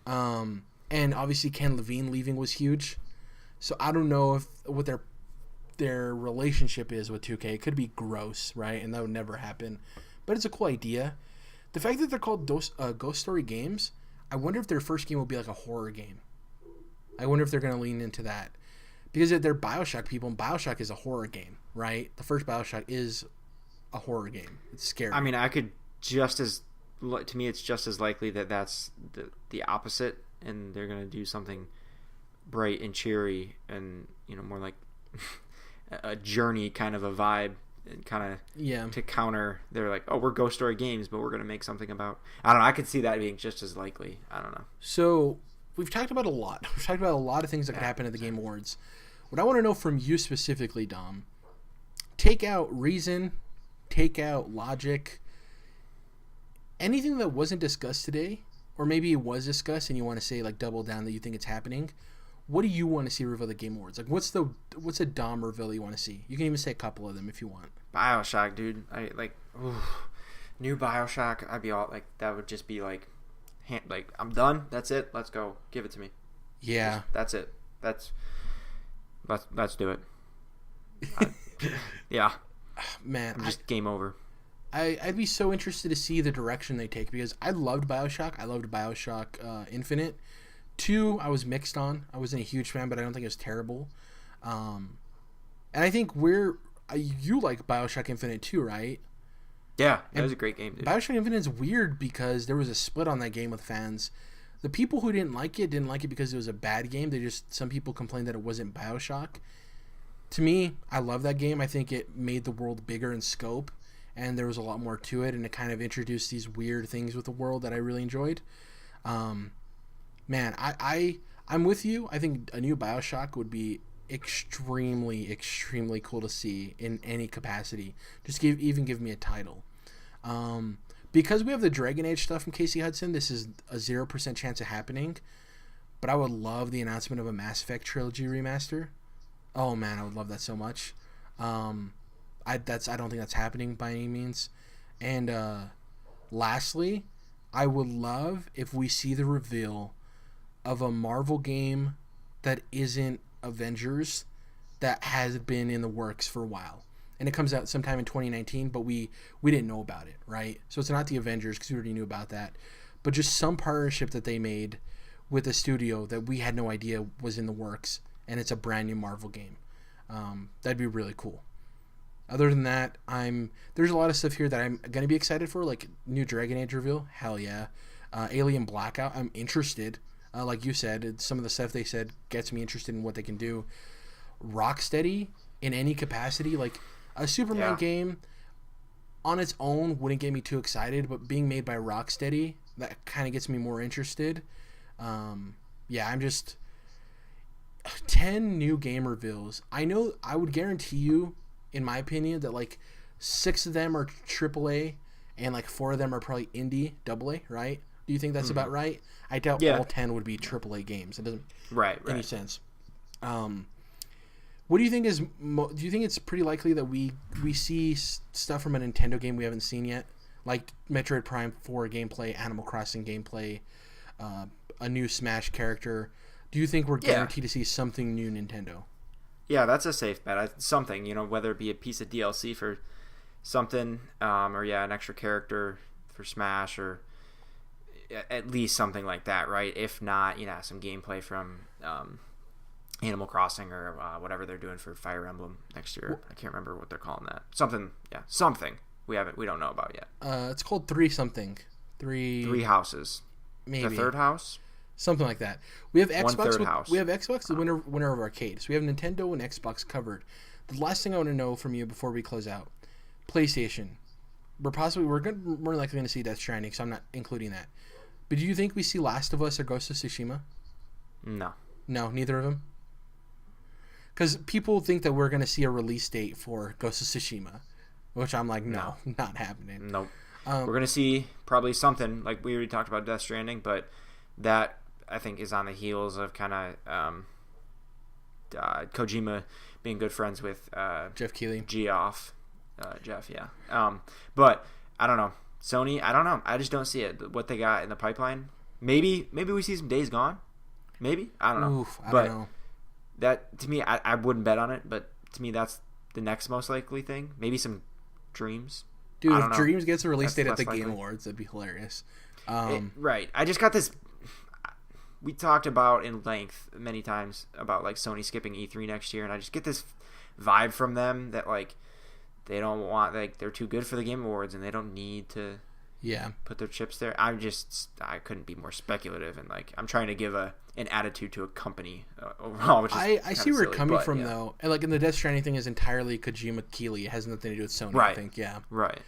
And obviously Ken Levine leaving was huge. So I don't know what their relationship is with 2K. It could be gross, right? And that would never happen. But it's a cool idea. The fact that they're called Ghost Story Games, I wonder if their first game will be like a horror game. I wonder if they're going to lean into that. Because they're BioShock people, and BioShock is a horror game, right? The first BioShock is a horror game. It's scary. I mean, to me, it's just as likely that that's the opposite, and they're going to do something bright and cheery and, more like a journey kind of a vibe, and kind of to counter. They're like, oh, we're Ghost Story Games, but we're going to make something about, I don't know, I could see that being just as likely. I don't know. So we've talked about a lot. We've talked about a lot of things that could happen at the Game Awards. What I want to know from you specifically, Dom, take out reason, take out logic, anything that wasn't discussed today, or maybe it was discussed and you want to say like double down that you think it's happening. What do you want to see reveal the Game Awards? Like, what's a Dom reveal you want to see? You can even say a couple of them if you want. BioShock, dude. Oof. New BioShock, I'd be all like, that would just be like, I'm done. That's it. Let's go. Give it to me. Yeah. That's it. Let's do it. Yeah. Man, just game over. I'd be so interested to see the direction they take, because I loved BioShock. I loved BioShock Infinite. 2, I was mixed on. I wasn't a huge fan, but I don't think it was terrible. And I think you like BioShock Infinite too, right? Yeah, that was a great game, dude. BioShock Infinite is weird because there was a split on that game with fans. The people who didn't like it because it was a bad game. Some people complained that it wasn't BioShock. To me, I love that game. I think it made the world bigger in scope, and there was a lot more to it, and it kind of introduced these weird things with the world that I really enjoyed. Man, I'm with you. I think a new BioShock would be extremely, extremely cool to see in any capacity. Just give me a title. Because we have the Dragon Age stuff from Casey Hudson, this is a 0% chance of happening. But I would love the announcement of a Mass Effect trilogy remaster. Oh man, I would love that so much. I don't think that's happening by any means. And lastly, I would love if we see the reveal of a Marvel game that isn't Avengers, that has been in the works for a while. And it comes out sometime in 2019, but we didn't know about it, right? So it's not the Avengers, because we already knew about that. But just some partnership that they made with a studio that we had no idea was in the works, and it's a brand new Marvel game. That'd be really cool. Other than that, there's a lot of stuff here that I'm going to be excited for, like new Dragon Age reveal. Hell yeah. Alien Blackout, I'm interested. Like you said, some of the stuff they said gets me interested in what they can do. Rocksteady, in any capacity, like a Superman game on its own wouldn't get me too excited, but being made by Rocksteady, that kind of gets me more interested. I'm just 10 new game reveals. I would guarantee you, in my opinion, that like 6 of them are AAA and like 4 of them are probably indie AA, right? Do you think that's about right? I doubt all 10 would be AAA games. It doesn't make any sense. What do you think do you think it's pretty likely that we see stuff from a Nintendo game we haven't seen yet? Like Metroid Prime 4 gameplay, Animal Crossing gameplay, a new Smash character. Do you think we're guaranteed to see something new Nintendo? Yeah, that's a safe bet. Something, whether it be a piece of DLC for something, or an extra character for Smash, or at least something like that, right? If not, some gameplay from Animal Crossing or whatever they're doing for Fire Emblem next year. I can't remember what they're calling that. Something. We don't know about yet. It's called 3 something. 3 houses. Maybe. The third house? Something like that. We have Xbox. House. We have Xbox, the winner of arcade. So we have Nintendo and Xbox covered. The last thing I want to know from you before we close out, PlayStation. We're more likely going to see Death Stranding, so I'm not including that. But do you think we see Last of Us or Ghost of Tsushima? No. No, neither of them? Because people think that we're going to see a release date for Ghost of Tsushima, which I'm like, no. Not happening. Nope. We're going to see probably something, like we already talked about Death Stranding, but that, I think, is on the heels of kind of Kojima being good friends with Jeff Keighley. Geoff. Jeff, yeah. But, I don't know. Sony, I don't know. I just don't see it. What they got in the pipeline. Maybe we see some Days Gone. Maybe. I don't know. I don't know. That, to me, I wouldn't bet on it, but to me, that's the next most likely thing. Maybe some Dreams. Dude, if Dreams gets a release date at the Game Awards, that'd be hilarious. Right. I just got this. We talked about in length many times about like Sony skipping E3 next year, and I just get this vibe from them that like they don't want, like, they're too good for the Game Awards and they don't need to put their chips there. I couldn't be more speculative, and like I'm trying to give an attitude to a company overall. Which is I see where you're coming from though, and like in the Death Stranding thing is entirely Kojima Keighley. It has nothing to do with Sony. Right. I think right.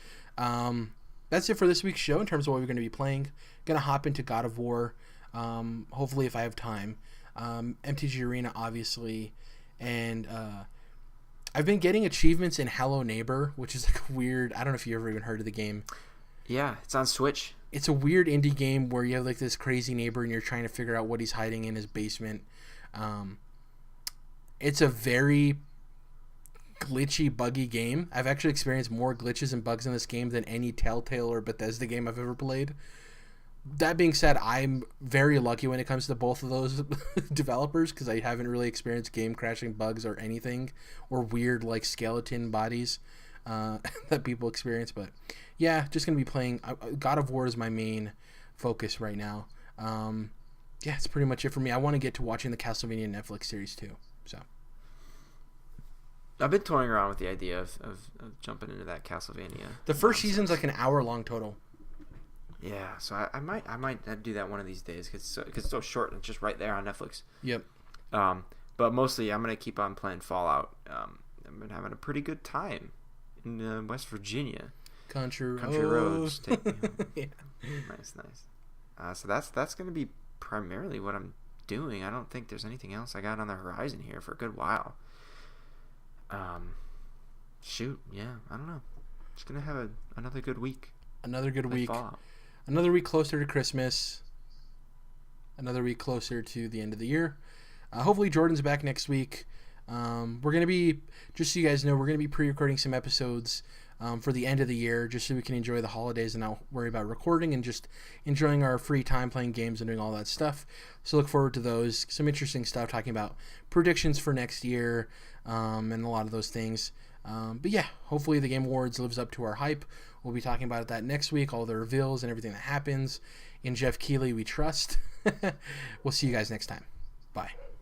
That's it for this week's show in terms of what we're going to be playing. Gonna hop into God of War. Hopefully if I have time. MTG Arena obviously, and I've been getting achievements in Hello Neighbor, which is like weird. I don't know if you ever even heard of the game. Yeah, it's on Switch. It's a weird indie game where you have like this crazy neighbor and you're trying to figure out what he's hiding in his basement. It's a very glitchy, buggy game. I've actually experienced more glitches and bugs in this game than any Telltale or Bethesda game I've ever played. That being said, I'm very lucky when it comes to both of those developers because I haven't really experienced game crashing bugs or anything, or weird like skeleton bodies that people experience. But yeah, just gonna be playing. God of War is my main focus right now. Yeah, it's pretty much it for me. I want to get to watching the Castlevania Netflix series too. So I've been toying around with the idea of jumping into that Castlevania. The first season's like an hour long total. Yeah, so I might do that one of these days because it's so short and it's just right there on Netflix. Yep. But mostly I'm gonna keep on playing Fallout. I've been having a pretty good time in West Virginia. Country roads. Take me home. Yeah. Nice. So that's gonna be primarily what I'm doing. I don't think there's anything else I got on the horizon here for a good while. Shoot, yeah, I don't know. Just gonna have another good week. Another good week. Fallout. Another week closer to Christmas. Another week closer to the end of the year. Hopefully Jordan's back next week. We're going to be, just so you guys know, we're going to be pre-recording some episodes for the end of the year just so we can enjoy the holidays and not worry about recording and just enjoying our free time playing games and doing all that stuff. So look forward to those. Some interesting stuff talking about predictions for next year and a lot of those things. But yeah, hopefully the Game Awards lives up to our hype. We'll be talking about that next week, all the reveals and everything that happens. In Jeff Keighley, we trust. We'll see you guys next time. Bye.